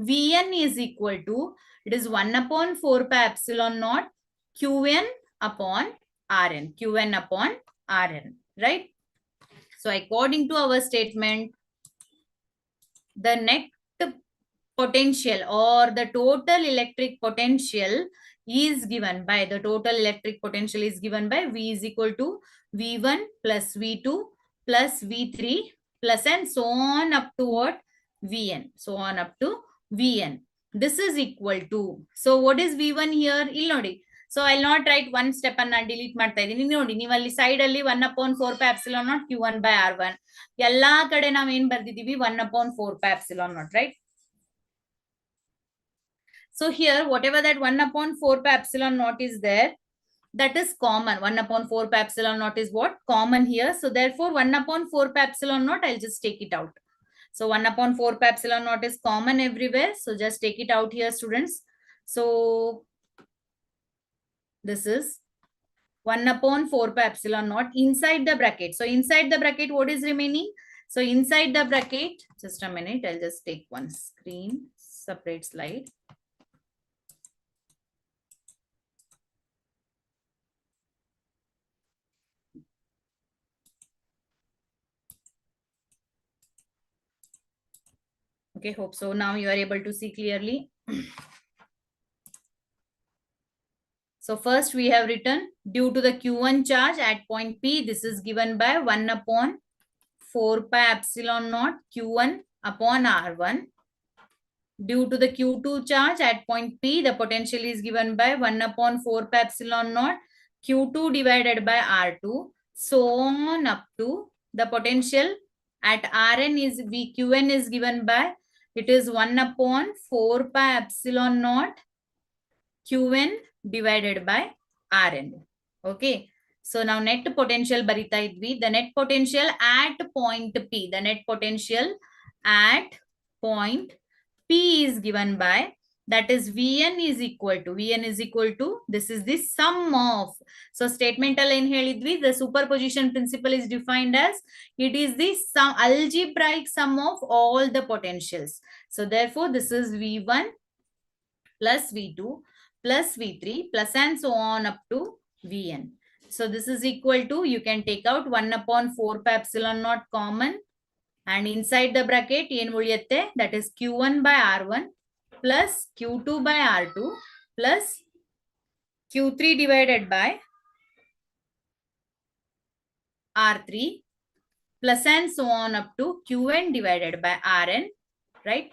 Vn is equal to, it is 1 upon 4 pi epsilon naught Qn upon Rn, right? So according to our statement, the net potential or the total electric potential is given by, V is equal to V1 plus V2 plus V3 plus and so on up to what? Vn. This is equal to, so what is V1 here? Illi nodi. So I'll not write one step and delete ಮಾಡ್ತಾ ಇದೀನಿ. ನೋಡಿ ನೀವು ಅಲ್ಲಿ side ಅಲ್ಲಿ 1 upon 4 pi epsilon naught Q1 by R1 ಎಲ್ಲಾ ಕಡೆ ನಾವು ಏನು ಬರ್ದಿದೀವಿ 1 upon 4 pi epsilon naught, right? So here whatever that 1 upon 4 pi epsilon naught is there, that is common. 1 upon 4 pi epsilon naught is what? Common here. So therefore 1 upon 4 pi epsilon naught, I'll just take it out. So 1 upon 4 pi epsilon naught is common everywhere. So just take it out here, students. So this is 1 upon 4 pi epsilon naught inside the bracket. So inside the bracket, what is remaining? So inside the bracket, just a minute, I'll just take one screen, separate slide. Okay, hope so. Now you are able to see clearly. So first we have written, due to the Q1 charge at point P, this is given by 1 upon 4 pi epsilon naught Q1 upon R1. Due to the Q2 charge at point P, the potential is given by 1 upon 4 pi epsilon naught Q2 divided by R2. So on up to the potential at Rn is Qn is given by, it is 1 upon 4 pi epsilon naught Qn divided by Rn. Okay. So now net potential barita idvi. The net potential at point P. P is given by, that is Vn is equal to, this is the sum of. So statement alla en helidvi, the superposition principle is defined as, it is the sum, algebraic sum of all the potentials. So therefore this is V1 plus V2 plus V3 plus and so on up to Vn. So this is equal to, you can take out 1 upon 4 pi epsilon naught common, and inside the bracket yen uliyutte, that is Q1 by R1 plus Q2 by R2 plus Q3 divided by R3 plus and so on up to Qn divided by Rn, right?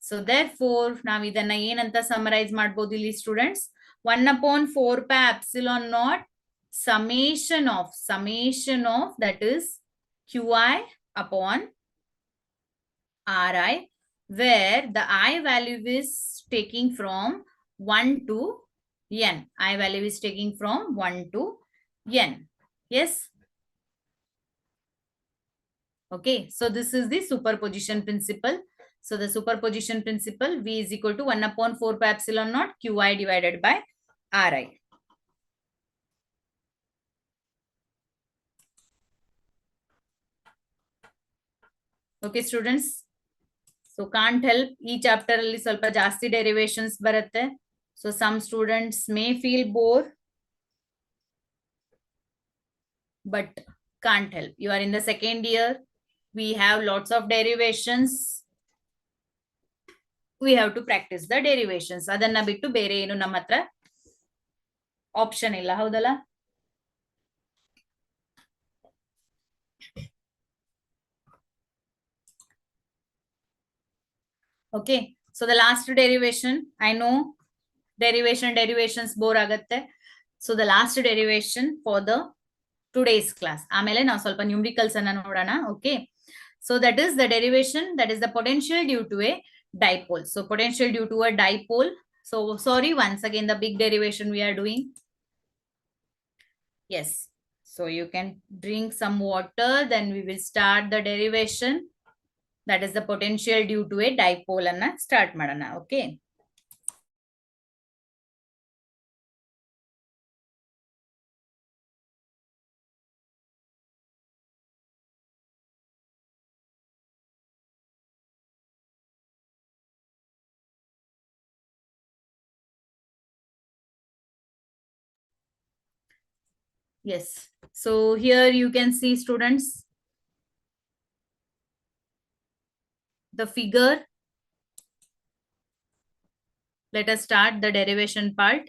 So therefore ನಾವ್ ಇದನ್ನ ಏನಂತ summarise ಮಾಡ್ಬೋದು ಇಲ್ಲಿ students, 1/4πε0 summation of that is qi upon ri, where the I value is taking from 1 to n. I value is taking from 1 to n. Yes. Okay. So this is the superposition principle. So the superposition principle, V is equal to 1/4πε0 qi divided by ri. Okay, students. So can't help, ಈ chapter ಅಲ್ಲಿ ಸ್ವಲ್ಪ ಜಾಸ್ತಿ derivations ಬರುತ್ತೆ. So some students may feel bored, but can't help. You are in the second year. We have lots of derivations. We have to practice the derivations. ಅದನ್ನ ಬಿಟ್ಟು ಬೇರೆ ಏನು ನಮ್ಮ ಹತ್ರ ಆಪ್ಷನ್ ಇಲ್ಲ, ಹೌದಲ್ಲ? Okay, so the last derivation, I know derivations bore ಆಗುತ್ತೆ. So the last derivation for the today's class. ಆಮೇಲೆ ನಾವು ಸ್ವಲ್ಪ ನ್ಯೂಮರಿಕಲ್ಸ್ ಅನ್ನ ನೋಡೋಣ. Okay, so that is the derivation, that is the potential due to a dipole. So potential due to a dipole. So sorry, once again the big derivation we are doing. Yes, so you can drink some water, then we will start the derivation. That is the potential due to a dipole anna start madana. Okay, yes. So here you can see students the figure. Let us start the derivation part.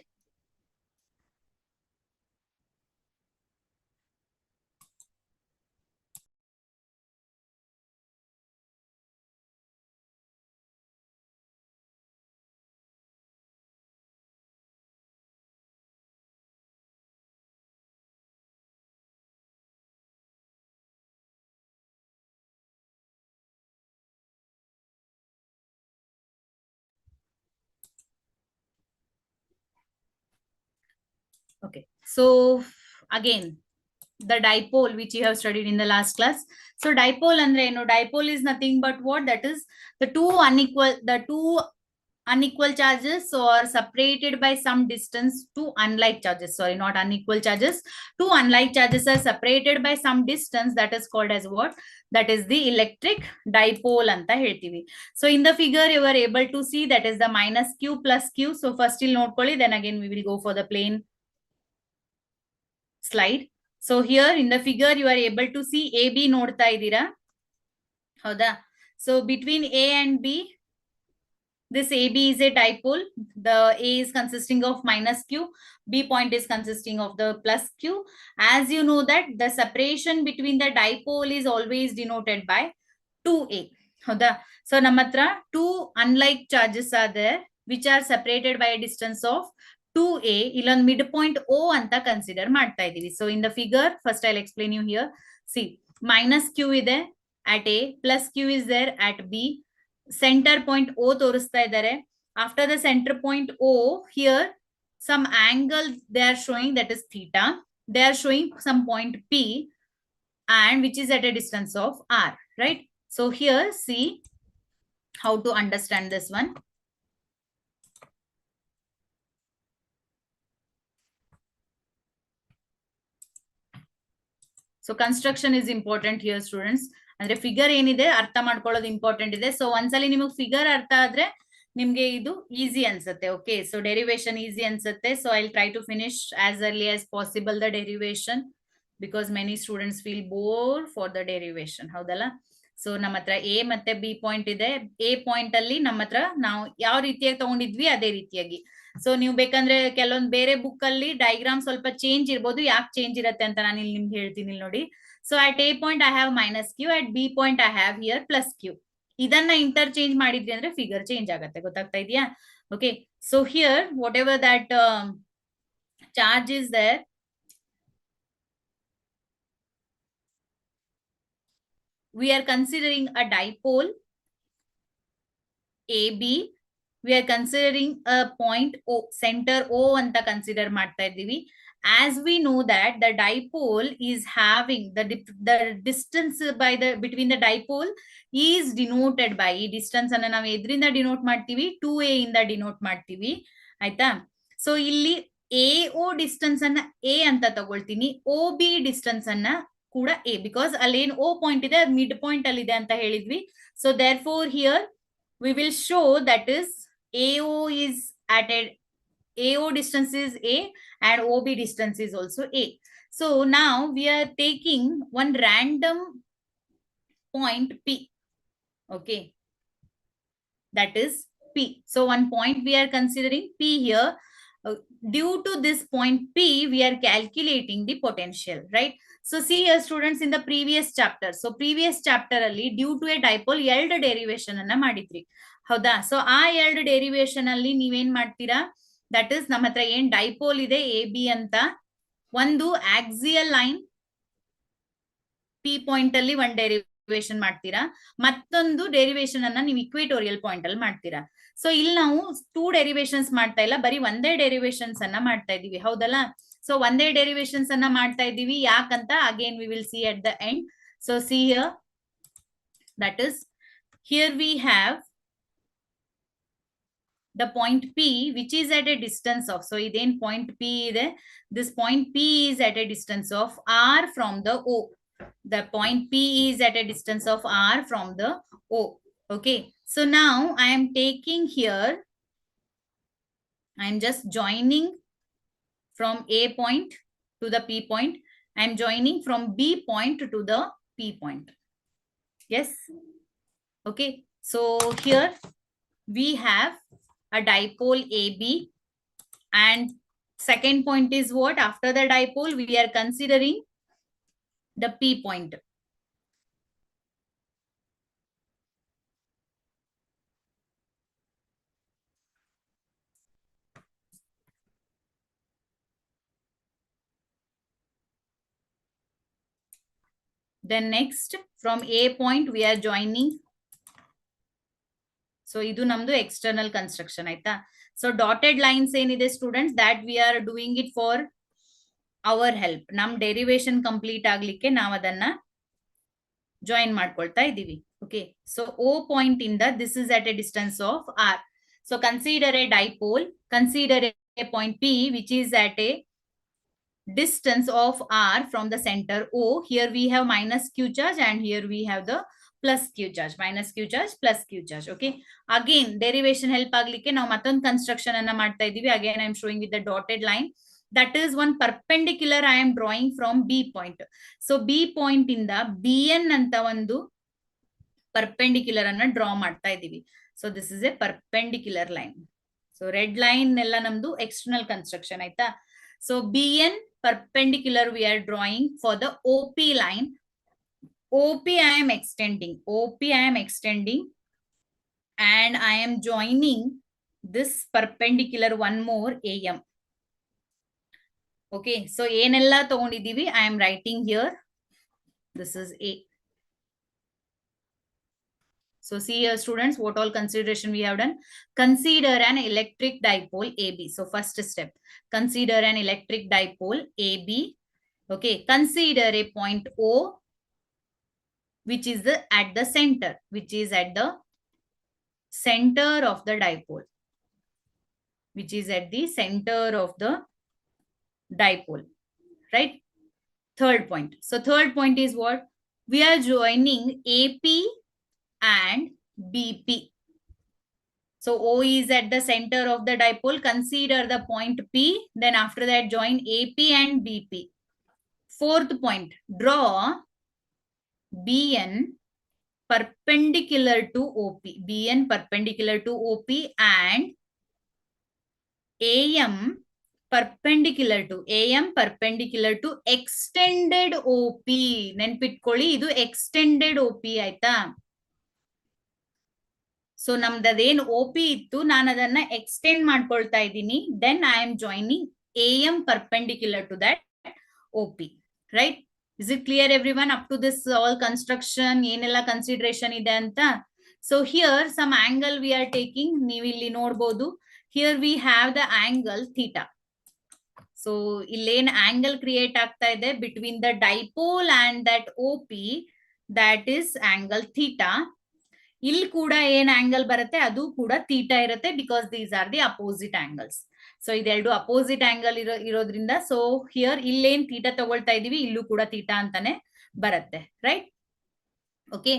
Okay, so again the dipole which you have studied in the last class. So dipole andre eno? Dipole is nothing but what? That is the two unequal charges are separated by some distance. Two unlike charges, sorry, not unequal charges. Two unlike charges are separated by some distance. That is called as what? That is the electric dipole anta ಹೇಳ್ತೀವಿ. So in the figure you are able to see that is the minus q plus q. So first you'll ನೋಡ್ಕೊಳ್ಳಿ, then again we will go for the plain slide. So here in the figure you are able to see AB ನೋಡ್ತಾ ಇದ್ದೀರಾ, ಹೌದಾ? So between A and B, this AB is a dipole. The A is consisting of minus Q, B point is consisting of the plus Q. As you know that the separation between the dipole is always denoted by 2A. ಹೌದಾ? So ನಮ್ಮ ಹತ್ರ two unlike charges are there which are separated by a distance of 2A. ಇಲ್ಲೊಂದು mid point O ಅಂತ consider ಮಾಡ್ತಾ ಇದೀವಿ. So in the figure, first I'll explain you here. See, minus Q ಇದೆ at A, plus Q is there at B. Center point O ತೋರಿಸ್ತಾ ಇದ್ದಾರೆ. After the center point O, here some angle they are showing, that is theta. They are showing some point P and which is at a distance of R, right? So here see how to understand this one. So construction is important here students. ಅಂದ್ರೆ figure ಏನಿದೆ ಅರ್ಥ ಮಾಡ್ಕೊಳ್ಳೋದು important ಇದೆ. So ಒಂದ್ಸಲಿ ನಿಮಗೆ figure ಅರ್ಥ ಆದ್ರೆ ನಿಮ್ಗೆ ಇದು ಈಸಿ ಅನ್ಸುತ್ತೆ. ಓಕೆ, ಸೊ ಡೆರಿವೇಶನ್ ಈಸಿ ಅನ್ಸುತ್ತೆ. So I try to finish as early as possible the derivation because many students feel bore for the derivation, ಹೌದಲ್ಲ? ಸೊ ನಮ್ಮ ಹತ್ರ ಎ ಮತ್ತೆ ಬಿ ಪಾಯಿಂಟ್ ಇದೆ. ಎ ಪಾಯಿಂಟ್ ಅಲ್ಲಿ ನಮ್ಮ ಹತ್ರ ನಾವು ಯಾವ ರೀತಿಯಾಗಿ ತಗೊಂಡಿದ್ವಿ ಅದೇ ರೀತಿಯಾಗಿ. ಸೊ ನೀವು ಬೇಕಂದ್ರೆ ಕೆಲವೊಂದು ಬೇರೆ ಬುಕ್ ಅಲ್ಲಿ ಡಯಾಗ್ರಾಮ್ ಸ್ವಲ್ಪ ಚೇಂಜ್ ಇರ್ಬೋದು. ಯಾಕೆ ಚೇಂಜ್ ಇರುತ್ತೆ ಅಂತ ನಾನು ಇಲ್ಲಿ ನಿಮ್ಗೆ ಹೇಳ್ತೀನಿ ನೋಡಿ. So at A point I have minus Q, at B point I have here plus Q. ಇದನ್ನ ಇಂಟರ್ಚೇಂಜ್ ಮಾಡಿದ್ರಿ ಅಂದ್ರೆ ಫಿಗರ್ ಚೇಂಜ್ ಆಗತ್ತೆ, ಗೊತ್ತಾಗ್ತಾ ಇದೆಯಾ? Okay, so here what ever that charge is there, we are considering a dipole AB, we are considering a point O, center O anta consider ಮಾಡ್ತಾ ಇದ್ದೀವಿ. As we know that the dipole is having the distance by the between the dipole is denoted by, ಈ distance ಅನ್ನ ನಾವು ಎದ್ರಿಂದ denote ಮಾಡ್ತೀವಿ, 2a ಇಂದ denote ಮಾಡ್ತೀವಿ, ಆಯ್ತಾ? So ಇಲ್ಲಿ AO ಡಿಸ್ಟೆನ್ಸ್ ಅನ್ನ A ಅಂತ ತಗೊಳ್ತೀನಿ, OB ಡಿಸ್ಟೆನ್ಸ್ ಅನ್ನ ಕೂಡ A, ಬಿಕಾಸ್ ಅಲ್ಲಿ ಏನ್ O ಪಾಯಿಂಟ್ ಇದೆ ಮಿಡ್ ಪಾಯಿಂಟ್ ಅಲ್ಲಿ ಇದೆ ಅಂತ ಹೇಳಿದ್ವಿ. So therefore here we will show that is AO is at a AO distance is A and OB distance is also A. So now we are taking one random point P. Okay, that is P. So one point we are considering P here. Due to this point P, we are calculating the potential, right? So see here students, in the previous chapter, so previous chapter ಅಲ್ಲಿ due to a dipole ಎರಡು derivation ಅನ್ನ ಮಾಡಿದ್ರಿ, ಹೌದಾ? So ಆ ಎರಡು derivation ಅಲ್ಲಿ ನೀವೇನ್ ಮಾಡ್ತೀರಾ, ದಟ್ ಇಸ್ ನಮ್ಮ ಹತ್ರ ಏನ್ ಡೈಪೋಲ್ ಇದೆ AB ಅಂತ, ಒಂದು ಆಕ್ಸಿಯಲ್ ಲೈನ್ P ಪಾಯಿಂಟ್ ಅಲ್ಲಿ ಒಂದ್ ಡೆರಿವೇಶನ್ ಮಾಡ್ತೀರಾ, ಮತ್ತೊಂದು ಡೆರಿವೇಶನ್ ಅನ್ನ ನೀವು ಇಕ್ವೇಟೋರಿಯಲ್ ಪಾಯಿಂಟ್ ಅಲ್ಲಿ ಮಾಡ್ತೀರಾ. ಸೊ ಇಲ್ಲಿ ನಾವು 2 ಡೆರಿವೇಶನ್ಸ್ ಮಾಡ್ತಾ ಇಲ್ಲ, ಬರೀ ಒಂದೇ ಡೆರಿವೇಶನ್ಸ್ ಅನ್ನ ಮಾಡ್ತಾ ಇದೀವಿ, ಹೌದಲ್ಲ? ಸೊ ಒಂದೇ ಡೆರಿವೇಶನ್ಸ್ ಅನ್ನ ಮಾಡ್ತಾ ಇದೀವಿ, ಯಾಕಂತ again we will see at the end. So see here, that is here we have the point P which is at a distance of, so idain point P ide, this point P is at a distance of R from the O, the point P is at a distance of R from the O. Okay, so now I am taking here, I am just joining from A point to the P point, I am joining from B point to the P point. Yes, okay, so here we have a dipole AB, and second point is what? After the dipole we are considering the P point. Then next from A point we are joining, so idu namdu external construction ಆಯ್ತಾ? So dotted lines ಏನಿದೆ students, that we are doing it for our help, ನಮ್ derivation complete ಆಗ್ಲಿಕ್ಕೆ ನಾವು ಅದನ್ನ join ಮಾಡ್ಕೊಳ್ತಾ ಇದೀವಿ. Okay, so O point ಇಂದ this is at a distance of R. So consider a dipole, consider a point P which is at a distance of R from the center O. Here we have minus Q charge and here we have the plus Q charge, minus Q charge plus Q charge. Okay, again derivation help ಆಗ್ಲಿಕ್ಕೆ ನಾವು ಮತ್ತೊಂದು construction ಅನ್ನ ಮಾಡ್ತಾ ಇದೀವಿ. Again I am showing with the dotted line, that is one perpendicular I am drawing from B point. So B point ಇಂದ BN ಅಂತ ಒಂದು perpendicular ಅನ್ನ ಡ್ರಾ ಮಾಡ್ತಾ ಇದೀವಿ. So this is a perpendicular line. So red line ಎಲ್ಲ ನಮ್ದು external construction ಆಯ್ತಾ? So BN perpendicular we are drawing for the OP line. OP I am extending, OP I am extending, and I am joining this perpendicular one more AM. Okay, so ಏನೆಲ್ಲ ತಗೊಂಡಿದೀವಿ I am writing here. This is A. So see here students, what all consideration we have done. Consider an electric dipole AB. So first step, consider an electric dipole AB. Okay, consider a point O which is at the center, which is at the center of the dipole, which is at the center of the dipole, right? Third point. So third point is what? We are joining AP and BP. So O is at the center of the dipole. Consider the point P. Then after that join AP and BP. Fourth point, draw BN perpendicular to OP. BN perpendicular to OP and AM perpendicular to extended OP. ನೆನ್ಪಿಟ್ಕೊಳ್ಳಿ, ಇದು extended OP ಆಯ್ತಾ? ಸೊ ನಮ್ದೇನ್ OP ಇತ್ತು, ನಾನು ಅದನ್ನ extend ಮಾಡ್ಕೊಳ್ತಾ ಇದ್ದೀನಿ. Then I am joining AM perpendicular to that OP, right? Is it clear everyone up to this all construction ಏನೆಲ್ಲ ಕನ್ಸಿಡರೇಷನ್ ಇದೆ ಅಂತ? So here some angle we are taking, ನೀವು ಇಲ್ಲಿ ನೋಡಬಹುದು. Here we have the angle theta. So ಇಲ್ಲೇನ್ angle create ಆಗ್ತಾ ಇದೆ between the dipole and that OP, that is angle theta. ಇಲ್ಲಿ ಕೂಡ ಏನ್ ಆಂಗಲ್ ಬರುತ್ತೆ ಅದು ಕೂಡ ಥೀಟಾ ಇರುತ್ತೆ, because these are the opposite angles. So ಇದೆರಡು ಅಪೋಸಿಟ್ ಆಂಗಲ್ ಇರೋದ್ರಿಂದ ಸೊ ಹಿಯರ್ ಇಲ್ಲೇನ್ ಥೀಟಾ ತಗೊಳ್ತಾ ಇದೀವಿ, ಇಲ್ಲೂ ಕೂಡ ಥೀಟಾ ಅಂತಾನೆ ಬರುತ್ತೆ, right? Okay,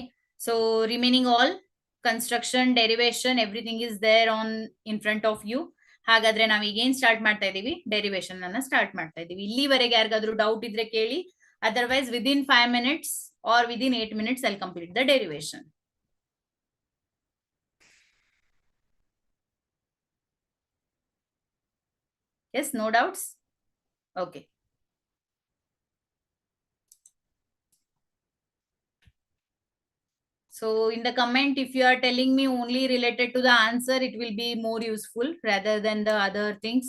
so remaining all construction, derivation, everything is there on in front of you. ಹಾಗಾದ್ರೆ ನಾವ್ ಈಗ ಏನ್ ಸ್ಟಾರ್ಟ್ ಮಾಡ್ತಾ ಇದೀವಿ, ಡೆರಿವೇಶನ್ ಅನ್ನ ಸ್ಟಾರ್ಟ್ ಮಾಡ್ತಾ ಇದೀವಿ. ಇಲ್ಲಿವರೆಗೆ ಯಾರಿಗಾದ್ರೂ ಡೌಟ್ ಇದ್ರೆ ಕೇಳಿ, otherwise within 5 minutes or within 8 minutes I'll complete the derivation. Yes, no doubts? Okay. So in the comment, if you are telling me only related to the answer, it will be more useful rather than the other things.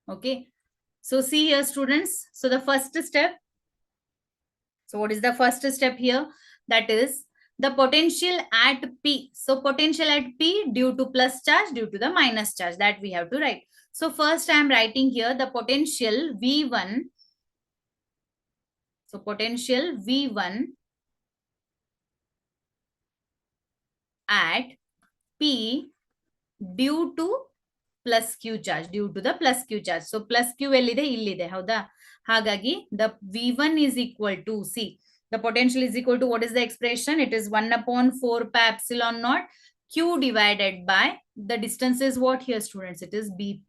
Okay. So see here, students. So the first step. So what is the first step here? That is the potential at P. So potential at P due to plus charge, due to the minus charge, that we have to write. So first I am writing here the potential V1. So potential V1 at P due to plus Q charge, due to the plus Q charge. So plus Q ellide illide, hauda? Hagagi the V1 is equal to, see, the potential is equal to, what is the expression? It is 1/4 pi epsilon naught Q divided by the distance is what here, students? It is BP.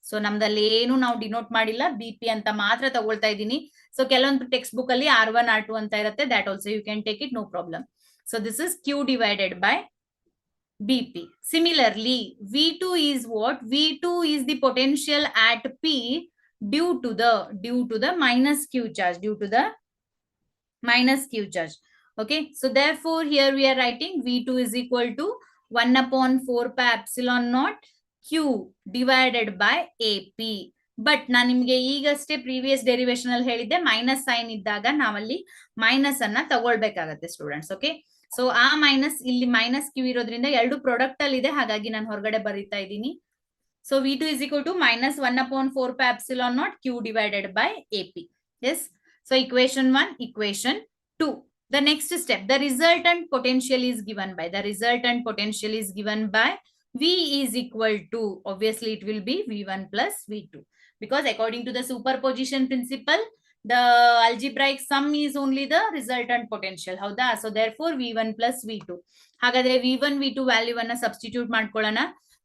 So ನಮ್ದಲ್ಲಿ ಏನು ನಾವು denote ಮಾಡಿಲ್ಲ, BP ಅಂತ ಮಾತ್ರ ತಗೊಳ್ತಾ ಇದ್ದೀನಿ. So ಕೆಲವೊಂದು text book ಅಲ್ಲಿ R1 R2 ಅಂತ ಇರುತ್ತೆ, that also you can take it, no problem. So this is Q divided by BP. Similarly, V2 is what? V2 is the potential at P due to the minus Q charge, due to the minus Q charge. Okay, so therefore here we are writing V2 is equal to 1/4 pi epsilon naught Q divided by AP. But ನಾನು ನಿಮ್ಗೆ ಈಗಷ್ಟೇ previous derivation ಅಲ್ಲಿ ಹೇಳಿದ್ದೆ, minus sine ಇದ್ದಾಗ ನಾವಲ್ಲಿ minus ಅನ್ನ ತಗೊಳ್ಬೇಕಾಗತ್ತೆ students. Okay, so ಆ minus ಇಲ್ಲಿ ಮೈನಸ್ ಕ್ಯೂ ಇರೋದ್ರಿಂದ ಎರಡು ಪ್ರಾಡಕ್ಟ್ ಅಲ್ಲಿ ಇದೆ, ಹಾಗಾಗಿ ನಾನು ಹೊರಗಡೆ ಬರೀತಾ ಇದ್ದೀನಿ. So V2 is equal to minus 1/4 pi epsilon naught Q divided by AP. Yes. So equation 1, equation 2. The next step, the resultant potential is given by, V is equal to, obviously it will be V1 plus V2, because according to the superposition principle, the algebraic sum is only the resultant potential, hauda? So therefore V1 plus V2. Hagadre V1 V2 value anna substitute ಮಾಡ್ಕೊಳ್ಳೋಣ.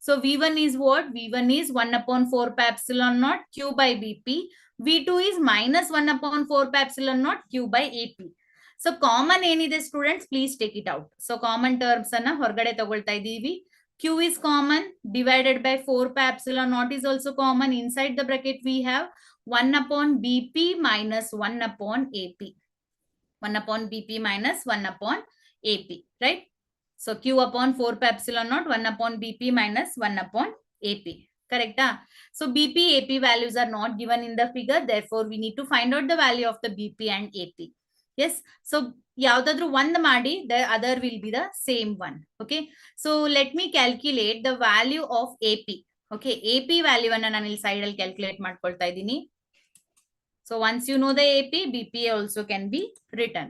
So V1 is what? V1 is 1/4 pi epsilon naught Q by BP. V2 is minus 1/4 pi epsilon naught Q by AP. So common ಏನಿದೆ students, please take it out. So common terms ಅನ್ನ ಹೊರಗಡೆ ತಗೊಳ್ತಾ ಇದ್ದೀವಿ. Q is common, divided by 4 pi epsilon naught is also common. Inside the bracket we have 1/BP minus 1/AP. 1/BP minus 1/AP, right? So Q upon 4 pi epsilon naught 1/BP minus 1/AP. Correct? So BP, AP values are not given in the figure. Therefore, we need to find out the value of the BP and AP. Yes. So yaudadru one ಮಾಡಿ, the other will be the same one. Okay. So let me calculate the value of AP. Okay. AP value ಅನ್ನ ನಾನು ಇಲ್ಲಿ side ಅಲ್ಲಿ calculate ಮಾಡ್ಕೊಳ್ತಾ ಇದ್ದೀನಿ. So once you know the AP, BP also can be written.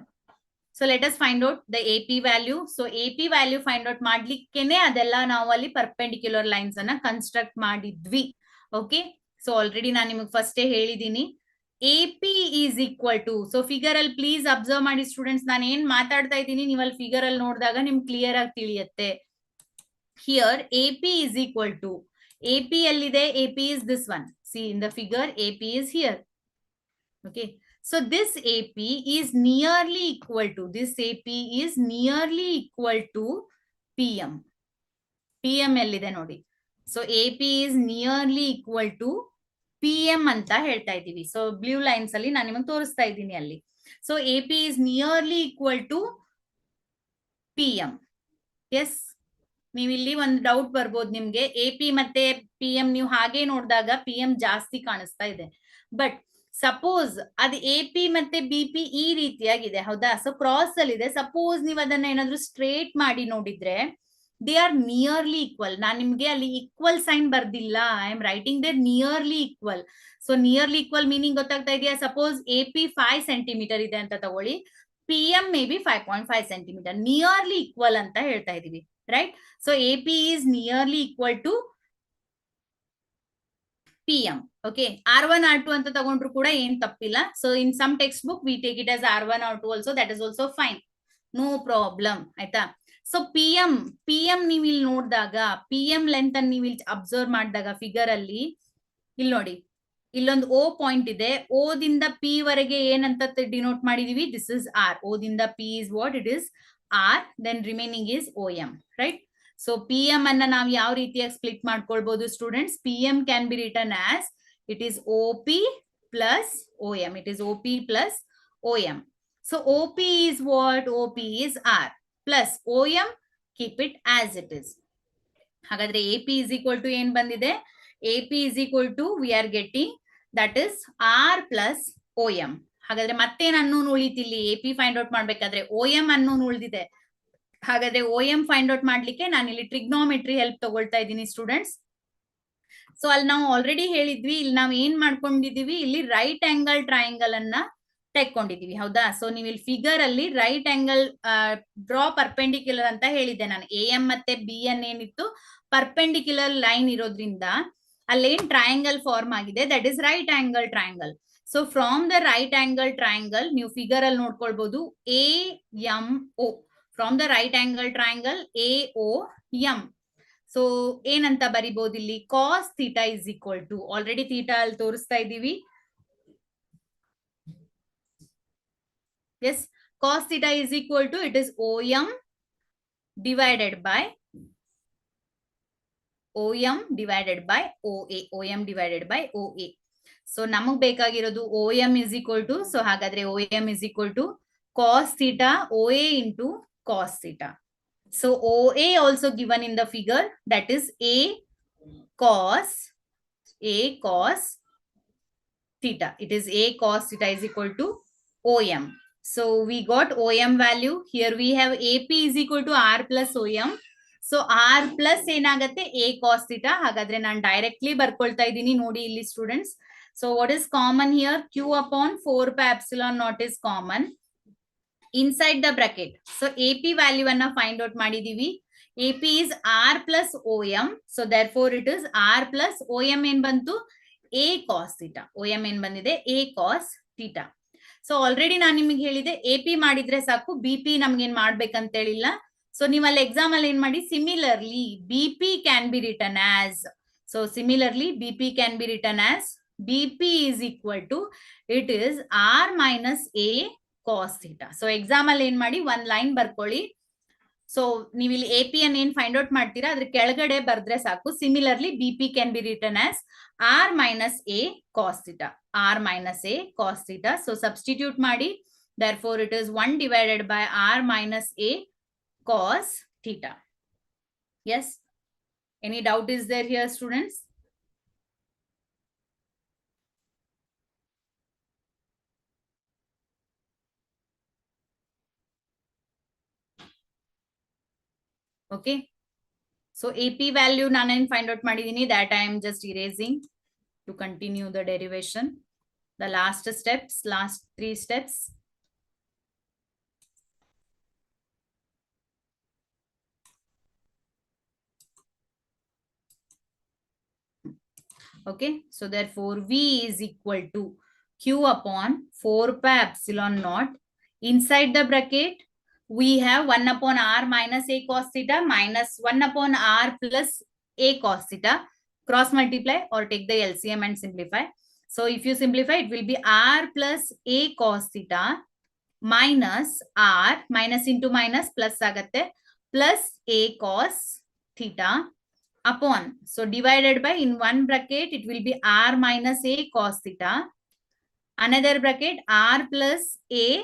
So let us find out the AP value. So AP value find out ಮಾಡ್ಲಿಕ್ಕೆನೆ ಅದೆಲ್ಲ ನಾವು ಅಲ್ಲಿ perpendicular lines ಅನ್ನ ಕನ್ಸ್ಟ್ರಕ್ಟ್ ಮಾಡಿದ್ವಿ. Okay. So already ನಾನು ನಿಮಗೆ ಫಸ್ಟೇ ಹೇಳಿದ್ದೀನಿ. AP is equal to, so figure ಅಲ್ಲಿ please observe ಮಾಡಿ ಸ್ಟೂಡೆಂಟ್ಸ್, ನಾನು ಏನ್ ಮಾತಾಡ್ತಾ ಇದ್ದೀನಿ ನೀವು ಅಲ್ಲಿ ಫಿಗರ್ ಅಲ್ಲಿ ನೋಡಿದಾಗ ನಿಮ್ಗೆ ಕ್ಲಿಯರ್ ಆಗಿ ತಿಳಿಯುತ್ತೆ. Here AP is equal to, AP ಎಲ್ಲಿದೆ? AP is this one. See in the figure, AP is here. Okay, so this AP is nearly equal to, PM. PM ಎಲ್ಲಿದೆ ನೋಡಿ. So AP is nearly equal to PM ಅಂತ ಹೇಳ್ತಾ ಇದ್ದೀವಿ. So blue lines ಅಲ್ಲಿ ನಾನು ನಿಮಗೆ ತೋರಿಸ್ತಾ ಇದ್ದೀನಿ ಅಲ್ಲಿ. So AP is nearly equal to PM. Yes, ನೀವು ಇಲ್ಲಿ ಒಂದು ಡೌಟ್ ಬರ್ಬೋದು ನಿಮ್ಗೆ, AP ಮತ್ತೆ PM ನೀವು ಹಾಗೆ ನೋಡಿದಾಗ PM ಜಾಸ್ತಿ ಕಾಣಿಸ್ತಾ ಇದೆ. ಬಟ್ ಸಪೋಸ್ ಅದು AP ಮತ್ತೆ BP ಈ ರೀತಿಯಾಗಿದೆ, ಹೌದಾ? ಸೊ ಕ್ರಾಸ್ ಅಲ್ಲಿ ಇದೆ. ಸಪೋಸ್ ನೀವು ಅದನ್ನ ಏನಾದ್ರು ಸ್ಟ್ರೇಟ್ ಮಾಡಿ ನೋಡಿದ್ರೆ ದೇ ಆರ್ ನಿಯರ್ಲಿ ಈಕ್ವಲ್. ನಾನ್ ನಿಮ್ಗೆ ಅಲ್ಲಿ ಈಕ್ವಲ್ ಸೈನ್ ಬರ್ದಿಲ್ಲ, I am writing there nearly equal. So nearly equal meaning ಗೊತ್ತಾಗ್ತಾ ಇದೆಯಾ? ಸಪೋಸ್ AP 5 ಸೆಂಟಿಮೀಟರ್ ಇದೆ ಅಂತ ತಗೊಳ್ಳಿ, PM may be 5.5 centimetre, nearly equal ಅಂತ ಹೇಳ್ತಾ ಇದೀವಿ, right? So AP is nearly equal to PM. Okay, R1 R2 ಅಂತ ತಗೊಂಡ್ರು ಕೂಡ ಏನ್ ತಪ್ಪಿಲ್ಲ. So in some textbook we take it as R1 R2 also, that is also fine, no problem, ಆಯ್ತಾ? So PM ನೀವು ಇಲ್ಲಿ ನೋಡಿದಾಗ PM length ಅನ್ನು ನೀವು ಇಲ್ಲಿ ಅಬ್ಸರ್ವ್ ಮಾಡಿದಾಗ ಫಿಗರ್ ಅಲ್ಲಿ ಇಲ್ಲಿ ನೋಡಿ, ಇಲ್ಲೊಂದು O ಪಾಯಿಂಟ್ ಇದೆ. O ದಿಂದ P ವರೆಗೆ ಏನಂತ ಡಿನೋಟ್ ಮಾಡಿದೀವಿ? This is R. O ದಿಂದ P is what? It is R. Then remaining is OM, right? So PM ಅನ್ನ ನಾವು ಯಾವ ರೀತಿಯಾಗಿ ಸ್ಪ್ಲಿಟ್ ಮಾಡ್ಕೊಳ್ಬಹುದು students? PM can be written as it is OP plus OM. It is OP plus OM. So OP is what? OP is R plus OM, keep it as it is. ಹಾಗಾದ್ರೆ AP is equal to ಏನ್ ಬಂದಿದೆ? AP is equal to we are getting that is R plus OM. ಹಾಗಾದ್ರೆ ಮತ್ತೇನ್ unknown ಉಳಿತಿಲ್ಲಿ? AP find out ಮಾಡ್ಬೇಕಾದ್ರೆ OM unknown ಉಳಿದಿದೆ. ಹಾಗಾದ್ರೆ OM find out ಮಾಡ್ಲಿಕ್ಕೆ ನಾನು ಇಲ್ಲಿ ಟ್ರಿಗ್ನೋಮೆಟ್ರಿ ಹೆಲ್ಪ್ ತಗೊಳ್ತಾ ಇದ್ದೀನಿ ಸ್ಟೂಡೆಂಟ್ಸ್. ಸೊ ಅಲ್ಲಿ ನಾವು ಆಲ್ರೆಡಿ ಹೇಳಿದ್ವಿ, ಇಲ್ಲಿ ನಾವು ಏನ್ ಮಾಡ್ಕೊಂಡಿದೀವಿ? ಇಲ್ಲಿ ರೈಟ್ ಆಂಗಲ್ ಟ್ರಯಾಂಗಲ್ ಅನ್ನ ತೆಕ್ಕೊಂಡಿದೀವಿ, ಹೌದಾ? ಸೊ ನೀವು ಇಲ್ಲಿ ಫಿಗರ್ ಅಲ್ಲಿ ರೈಟ್ ಆಂಗಲ್ ಡ್ರಾ ಪರ್ಪೆಂಡಿಕ್ಯುಲರ್ ಅಂತ ಹೇಳಿದ್ದೆ ನಾನು. AM ಮತ್ತೆ BN ಏನಿತ್ತು, ಪರ್ಪೆಂಡಿಕ್ಯುಲರ್ ಲೈನ್ ಇರೋದ್ರಿಂದ ಅಲ್ಲೇನ್ ಟ್ರಯಾಂಗಲ್ ಫಾರ್ಮ್ ಆಗಿದೆ, that is right angle triangle. So from the right angle triangle ನೀವು ಫಿಗರ್ ಅಲ್ಲಿ ನೋಡ್ಕೊಳ್ಬಹುದು AMO. From the right angle triangle AOM. So ಏನಂತ ಬರಿಬಹುದು ಇಲ್ಲಿ? Cos theta is equal to, already theta ಅಲ್ಲಿ ತೋರಿಸ್ತಾ ಇದೀವಿ. Yes, cos theta is equal to it is OM divided by OA. OM divided by OA. So ನಮಗ್ ಬೇಕಾಗಿರೋದು OM is equal to, so ಹಾಗಾದ್ರೆ OM is equal to cos theta OA into cos theta. So OA also given in the figure, that is A cos theta. It is A cos theta is equal to OM. So we got OM value. Here we have AP is equal to R plus OM. So R plus ಏನಾಗತ್ತೆ? A cos theta. ಹಾಗಾದ್ರೆ ನಾನು directly ಬರ್ಕೊಳ್ತಾ ಇದ್ದೀನಿ ನೋಡಿ ಇಲ್ಲಿ students. So what is common here? Q upon 4 pi epsilon naught is common inside the bracket. So AP value ಅನ್ನ find out ಮಾಡಿದೀವಿ. AP is R plus OM. So therefore it is R plus OM ಏನ್ ಬಂತು? A cos theta. OM ಏನ್ ಬಂದಿದೆ? A cos theta. So already ನಾನು ನಿಮಗೆ ಹೇಳಿದೆ AP ಮಾಡಿದ್ರೆ ಸಾಕು, BP ನಮ್ಗೇನ್ ಮಾಡ್ಬೇಕಂತ ಹೇಳಿಲ್ಲ. ಸೊ ನೀವು ಅಲ್ಲಿ ಎಕ್ಸಾಮ್ ಅಲ್ಲಿ ಏನ್ ಮಾಡಿ? Similarly BP can be return as, so similarly BP can be return as BP is equal to it is R minus A cos theta. So exam ಅಲ್ಲಿ ಏನ್ ಮಾಡಿ? ಒಂದ್ ಲೈನ್ ಬರ್ಕೊಳ್ಳಿ. ಸೊ ನೀವು ಇಲ್ಲಿ AP ಅನ್ನ ಏನ್ ಫೈಂಡ್ ಔಟ್ ಮಾಡ್ತೀರಾ ಅದ್ರ ಕೆಳಗಡೆ ಬರ್ದ್ರೆ ಸಾಕು. Similarly BP can be return as R minus A cos theta. R minus A cos theta. So substitute ಮಾಡಿ, therefore it is 1 divided by R minus A cos theta. Yes, any doubt is there here students? Okay, so AP value ನಾನು find out ಮಾಡಿದೀನಿ, that I am just erasing to continue the derivation. The last steps, last 3 steps. Okay, so therefore V is equal to Q upon 4 pi epsilon naught. Inside the bracket we have 1 upon R minus A cos theta minus 1 upon R plus A cos theta. Cross multiply or take the LCM and simplify. So if you simplify, it will be R plus A cos theta minus R, minus into minus plus agatte, plus A cos theta upon, so divided by, in one bracket it will be r minus a cos theta, another bracket r plus a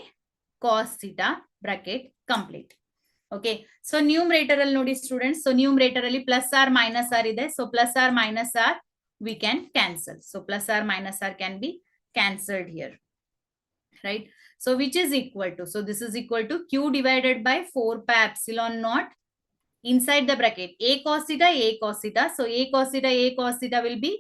cos theta, bracket complete. Okay, so numerator al nodi students, so numerator ali plus r minus r ide, so plus r minus r we can cancel, so plus r minus r can be cancelled here, right? So which is equal to, so this is equal to q divided by 4 pi epsilon naught inside the bracket a cos theta, a cos theta. So a cos theta, a cos theta will be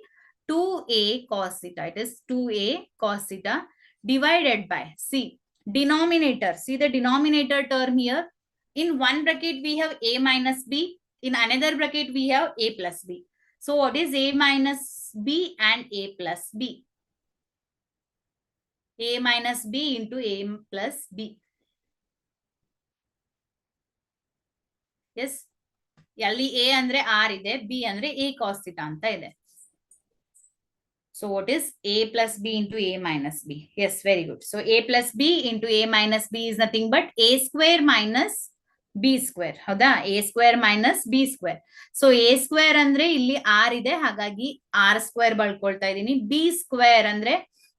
2a cos theta. It is 2a cos theta divided by, see, denominator. See the denominator term here. In one bracket we have a minus b. In another bracket we have a plus b. So what is a minus b and a plus b? A minus b into a plus b. Yes. ಅಲ್ಲಿ a ಅಂದ್ರೆ r ಇದೆ, b ಅಂದ್ರೆ a cos theta ಅಂತ ಇದೆ. So what is a plus b into a minus b? Yes, very good. So a plus b into a minus b is nothing but a square minus b square. ಹೌದಾ? a square minus b square. So a square ಅಂದ್ರೆ ಇಲ್ಲಿ r ಇದೆ, ಹಾಗಾಗಿ r square ಬಳಕೊಳ್ತಾ ಇದೀನಿ. b square ಅಂದ್ರೆ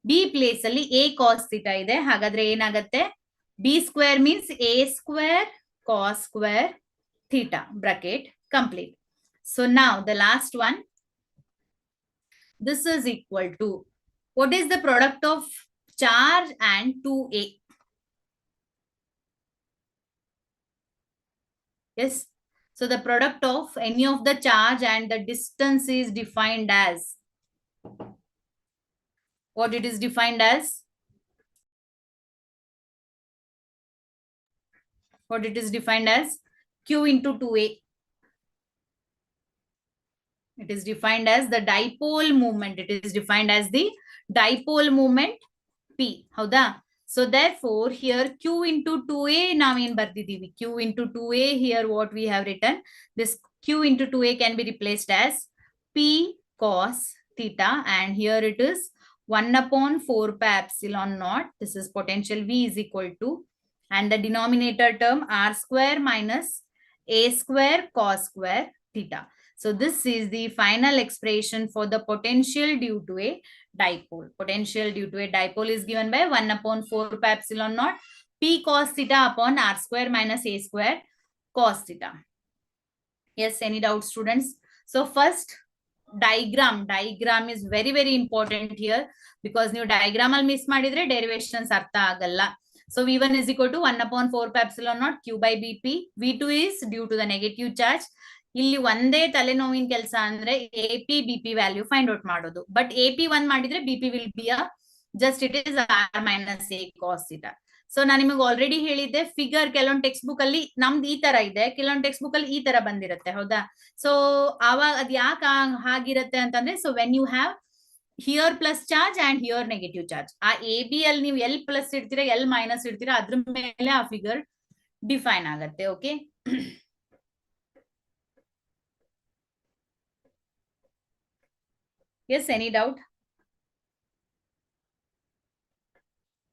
b place ಅಲ್ಲಿ a cos theta ಇದೆ, ಹಾಗಾದ್ರೆ ಏನಾಗುತ್ತೆ? b square means a square cos square theta, bracket complete. So now the last one, this is equal to, what is the product of charge and 2a? Yes, so the product of any of the charge and the distance is defined as, what it is defined as? What it is defined as? Q into 2a. It is defined as the dipole moment. It is defined as the dipole moment P. Howda? So therefore here Q into 2a namin bardidivi. Q into 2a, here what we have written, this Q into 2a can be replaced as P cos theta, and here it is 1 upon 4 pi epsilon naught. This is potential V is equal to, and the denominator term r square minus a square cos square theta. So this is the final expression for the potential due to a dipole. Potential due to a dipole is given by 1 upon 4 pi epsilon naught p cos theta upon r square minus a square cos theta. Yes, any doubt students? So first diagram is very very important here, because ನೀವು diagram ಅಲ್ಲಿ miss ಮಾಡಿದ್ರೆ derivations ಅರ್ಥ ಆಗಲ್ಲ. So V1 is equal to 1 upon 4 pi epsilon naught Q by BP. V2 is due to the negative charge. ಇಲ್ಲಿ ಒಂದೇ ತಲೆನೋವಿನ ಕೆಲಸ ಅಂದ್ರೆ AP BP value find out ಮಾಡೋದು. ಬಟ್ AP 1 ಮಾಡಿದ್ರೆ BP will be a just it is r minus a cos theta. So ನಾನು ನಿಮಗೆ already ಹೇಳಿದ್ದೆ, figure ಕೆಲವೊಂದು ಟೆಕ್ಸ್ಟ್ ಬುಕ್ ಅಲ್ಲಿ ನಮ್ದು ಈ ತರ ಇದೆ, ಕೆಲವೊಂದು ಟೆಕ್ಸ್ಟ್ ಬುಕ್ ಅಲ್ಲಿ ಈ ತರ ಬಂದಿರುತ್ತೆ, ಹೌದಾ? ಸೊ ಆವಾಗ ಅದ್ ಯಾಕೆ ಹಾಗಿರುತ್ತೆ ಅಂತಂದ್ರೆ, so when you have here plus charge and here negative charge, ಆ ಎ ಬಿ ಅಲ್ಲಿ ನೀವು ಎಲ್ ಪ್ಲಸ್ ಇಡ್ತೀರಾ ಎಲ್ ಮೈನಸ್ ಇಡ್ತೀರಾ, ಅದ್ರ ಮೇಲೆ ಆ ಫಿಗರ್ ಡಿಫೈನ್ ಆಗತ್ತೆ. Okay, yes, any doubt?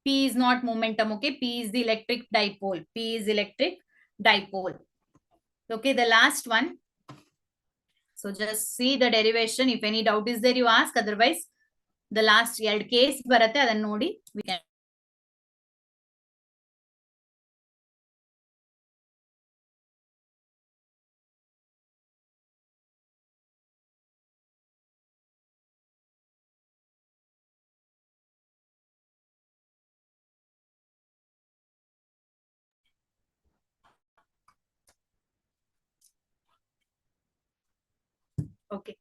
P is not momentum, okay? P is the electric dipole. P is electric dipole. Okay, the last one. So just see the derivation. If any doubt is there, you ask. Otherwise, the last case baratte adannu nodi we can. Okay.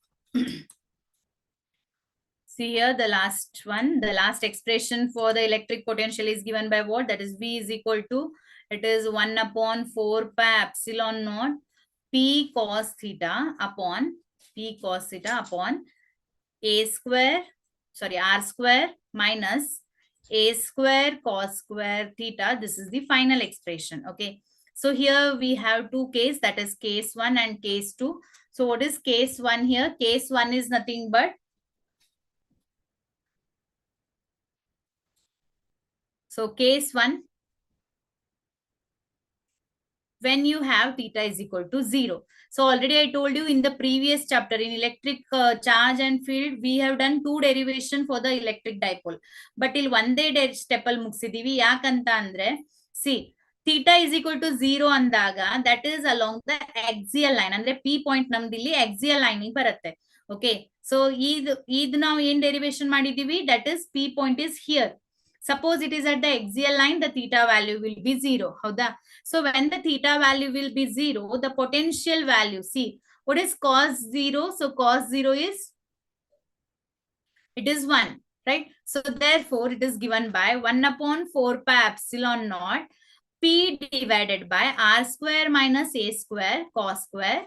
See here the last one, the last expression for the electric potential is given by what? That is V is equal to, it is 1 upon 4 pi epsilon naught P cos theta upon a square, sorry, r square minus a square cos square theta. This is the final expression. Okay. So here we have two cases, that is case 1 and case 2. So what is case 1 here? Case 1 is nothing but, so case 1, when you have theta is equal to 0. So already I told you in the previous chapter in electric charge and field, we have done 2 derivation for the electric dipole. But il ಒಂದೇ step ಅಲ್ಲಿ ಮುಗಿಸಿದೀವಿ. ಯಾಕಂತ ಅಂದ್ರೆ see theta is equal to 0 ಅಂದಾಗ that is along the axial line. ಅಂದ್ರೆ P point ನಮ್ದಿಲ್ಲಿ axial line ಬರುತ್ತೆ. Okay. So ಇದು ನಾವು ಏನ್ derivation ಮಾಡಿದೀವಿ, that is P point is here. Suppose it is at the axial line, the theta value will be 0. Howda? So when the theta value will be 0, the potential value, see, what is cos 0? So cos 0 is, it is 1, right? So therefore, it is given by 1 upon 4 pi epsilon naught P divided by R square minus A square cos square.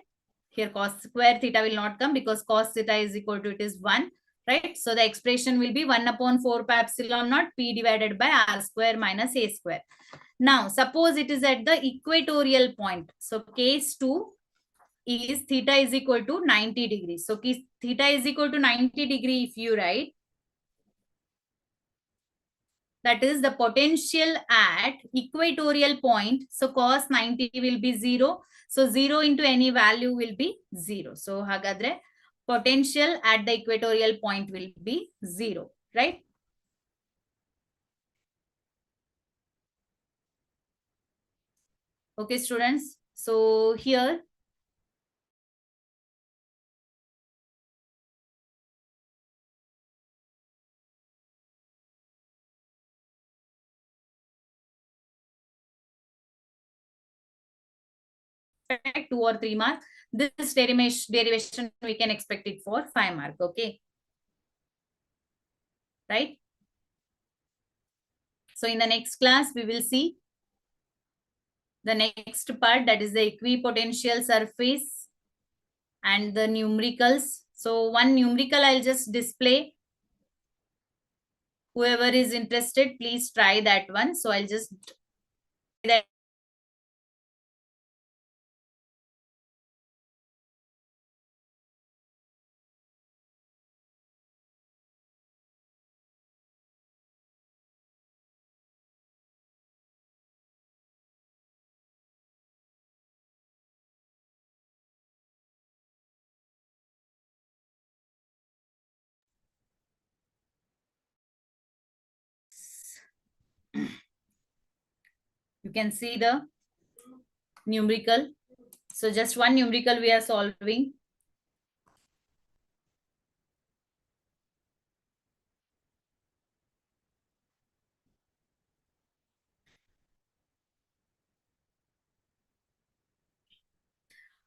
Here cos square theta will not come because cos theta is equal to, it is 1. Right? So the expression will be 1 upon 4 pi epsilon naught P divided by R square minus A square. Now, suppose it is at the equatorial point. So case 2 is theta is equal to 90 degrees. So theta is equal to 90 degree if you write, that is the potential at equatorial point. So cos 90 will be 0. So 0 into any value will be 0. So hagadre potential at the equatorial point will be 0, right? Okay, students. So here expect 2 or 3 marks. This derivation we can expect it for 5 marks. Okay. Right? So in the next class, we will see the next part, that is the equipotential surface and the numericals. So one numerical I'll just display. Whoever is interested, please try that one. So I'll just that. You can see the numerical. So just one numerical we are solving.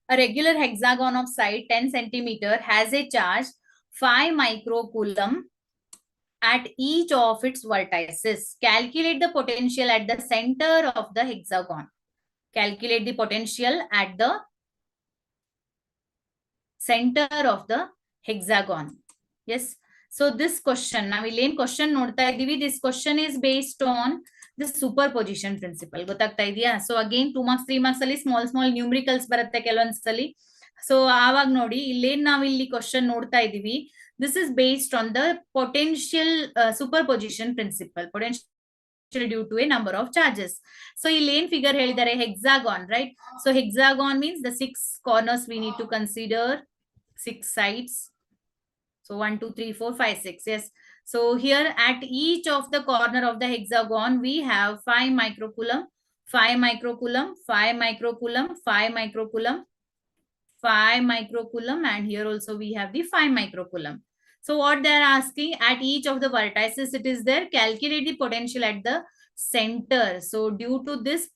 A regular hexagon of side 10 centimeter has a charge 5 microcoulomb at each of its vertices. Calculate the potential at the center of the hexagon. Calculate the potential at the center of the hexagon. Yes. So this question, now we'll learn question nodta idivi. This question is based on the superposition principle. Gottagta idea. So again 2 marks 3 marks ali small numericals baratte kelondsali. So avag nodi illen navu illi question nodta idivi. This is based on the potential superposition principle. Potential due to a number of charges. So illen figure helidare hexagon, right? So hexagon means the 6 corners we need to consider, 6 sides. So 1, 2, 3, 4, 5, 6. Yes. So here at each of the corner of the hexagon, we have 5 microcoulomb, 5 microcoulomb, 5 microcoulomb, 5 microcoulomb, 5 microcoulomb, and here also we have the 5 microcoulomb. So what they are asking, at each of the vertices it is there, calculate the potential at the center. So due to this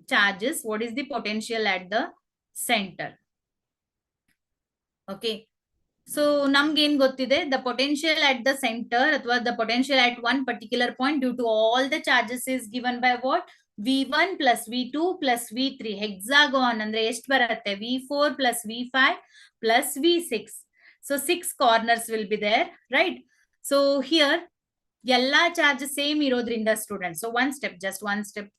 charges, what is the potential at the center? Okay. So namge en gottide, the potential at the center athwa the potential at one particular point due to all the charges is given by what? V1 plus V2 plus V3. Hexagon andre ಎಷ್ಟು ಬರುತ್ತೆ? V4 plus V5 plus V6. So 6 corners will be there, right? So here ಎಲ್ಲ charges same ಇರೋದ್ರಿಂದ students. So just one step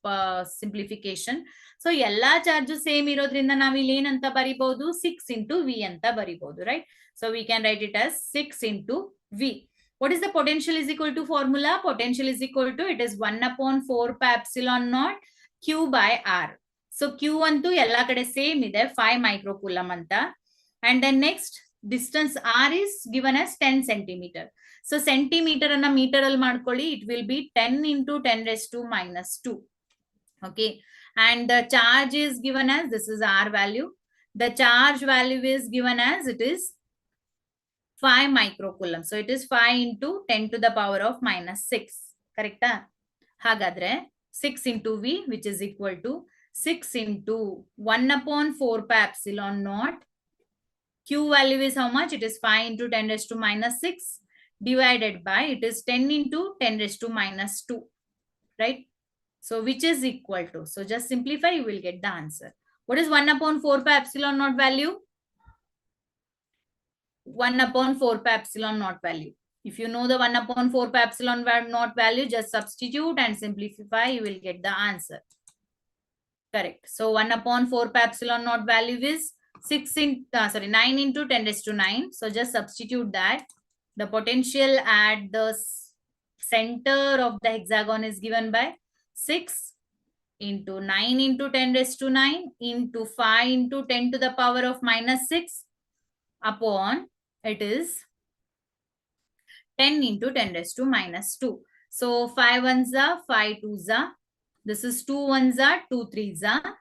simplification. So ಎಲ್ಲ charges same ಇರೋದ್ರಿಂದ ನಾವು ಇಲ್ಲಿ ಏನಂತ ಬರಿಬಹುದು? 6 into V ಅಂತ ಬರಿಬಹುದು, right? So we can write it as 6 into V. What is the potential is equal to formula? Potential is equal to, it is 1 upon 4 pi epsilon naught Q by R. So Q ಅಂತೂ ಎಲ್ಲಾ ಕಡೆ same ಇದೆ 5 microcoulomb ಅಂತ. And then next distance R is given as 10 centimeter. So centimeter ಅನ್ನ meter ಅಲ್ಲಿ ಮಾಡ್ಕೊಳ್ಳಿ, it will be 10 into 10 raised to minus 2. Okay, and the charge is given as, this is R value. The charge value is given as, it is 5 microcoulomb. So it is 5 into 10 to the power of minus 6. Correct? ಹಾಗಾದ್ರೆ 6 into V, which is equal to 6 into 1 upon 4 pi epsilon naught. Q value is how much? It is 5 into 10 raised to minus 6 divided by, it is 10 into 10 raised to minus 2. Right? So which is equal to, so just simplify, you will get the answer. What is 1 upon 4 pi epsilon naught value? 1 upon 4 pi epsilon naught value. If you know the 1 upon 4 pi epsilon naught value, just substitute and simplify, you will get the answer. Correct. So 1 upon 4 pi epsilon naught value is 9 into 10 raised to 9. So just substitute that. The potential at the center of the hexagon is given by 6 into 9 into 10 raised to 9 into 5 into 10 to the power of minus 6 upon, it is 10 into 10 raised to minus 2. So 5 ones are 5 twos are. This is 2 ones are 2 threes are.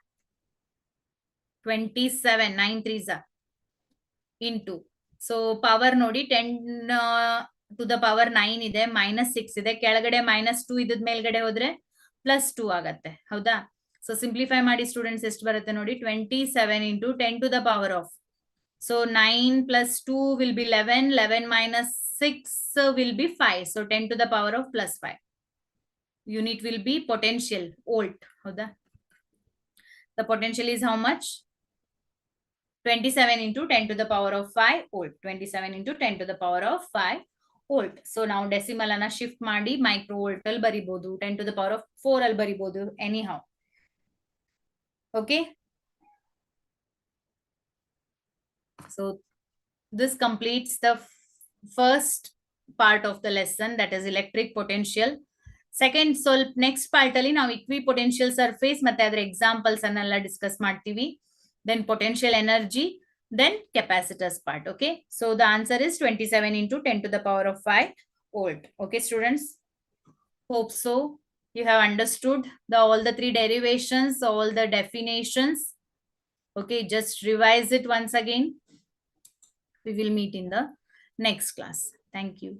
27, 9 threes are. Into. So power nodi 10 to the power 9 ide, minus 6 ide, ಕೆಳಗಡೆ minus 2 ಇದ್ದದ ಮೇಲ್ಗಡೆ ಹೋದ್ರೆ plus 2 ಆಗತ್ತೆ. ಹೌದಾ? So simplify ಮಾಡಿ students ಎಷ್ಟು ಬರುತ್ತೆ ನೋಡಿ, 27 into 10 to the power of. So 9 plus 2 will be 11, 11 minus 6 will be 5. So 10 to the power of plus 5. Unit will be potential, volt. ಹೌದಾ? The potential is how much? 27 into 10 to the power of 5 volt. 27 into 10 to the power of 5 volt. So now decimal ಅನ್ನ shift ಮಾಡಿ microvolt ಅಲ್ಲಿ ಬರಿಬಹುದು, 10 to the power of 4 ಅಲ್ಲಿ ಬರಿಬಹುದು, anyhow. Okay. So this completes the first part of the lesson, that is electric potential. Second, so next part ಅಲ್ಲಿ ನಾವು equipotential surface ಮತ್ತೆ ಅದರ examples ಅನ್ನೆಲ್ಲ discuss ಮಾಡ್ತೀವಿ. Then potential energy, then capacitors part. Okay, so the answer is 27 into 10 to the power of 5 volt. Okay students, hope so you have understood all the 3 derivations, all the definitions. Okay, just revise it once again. We will meet in the next class. Thank you.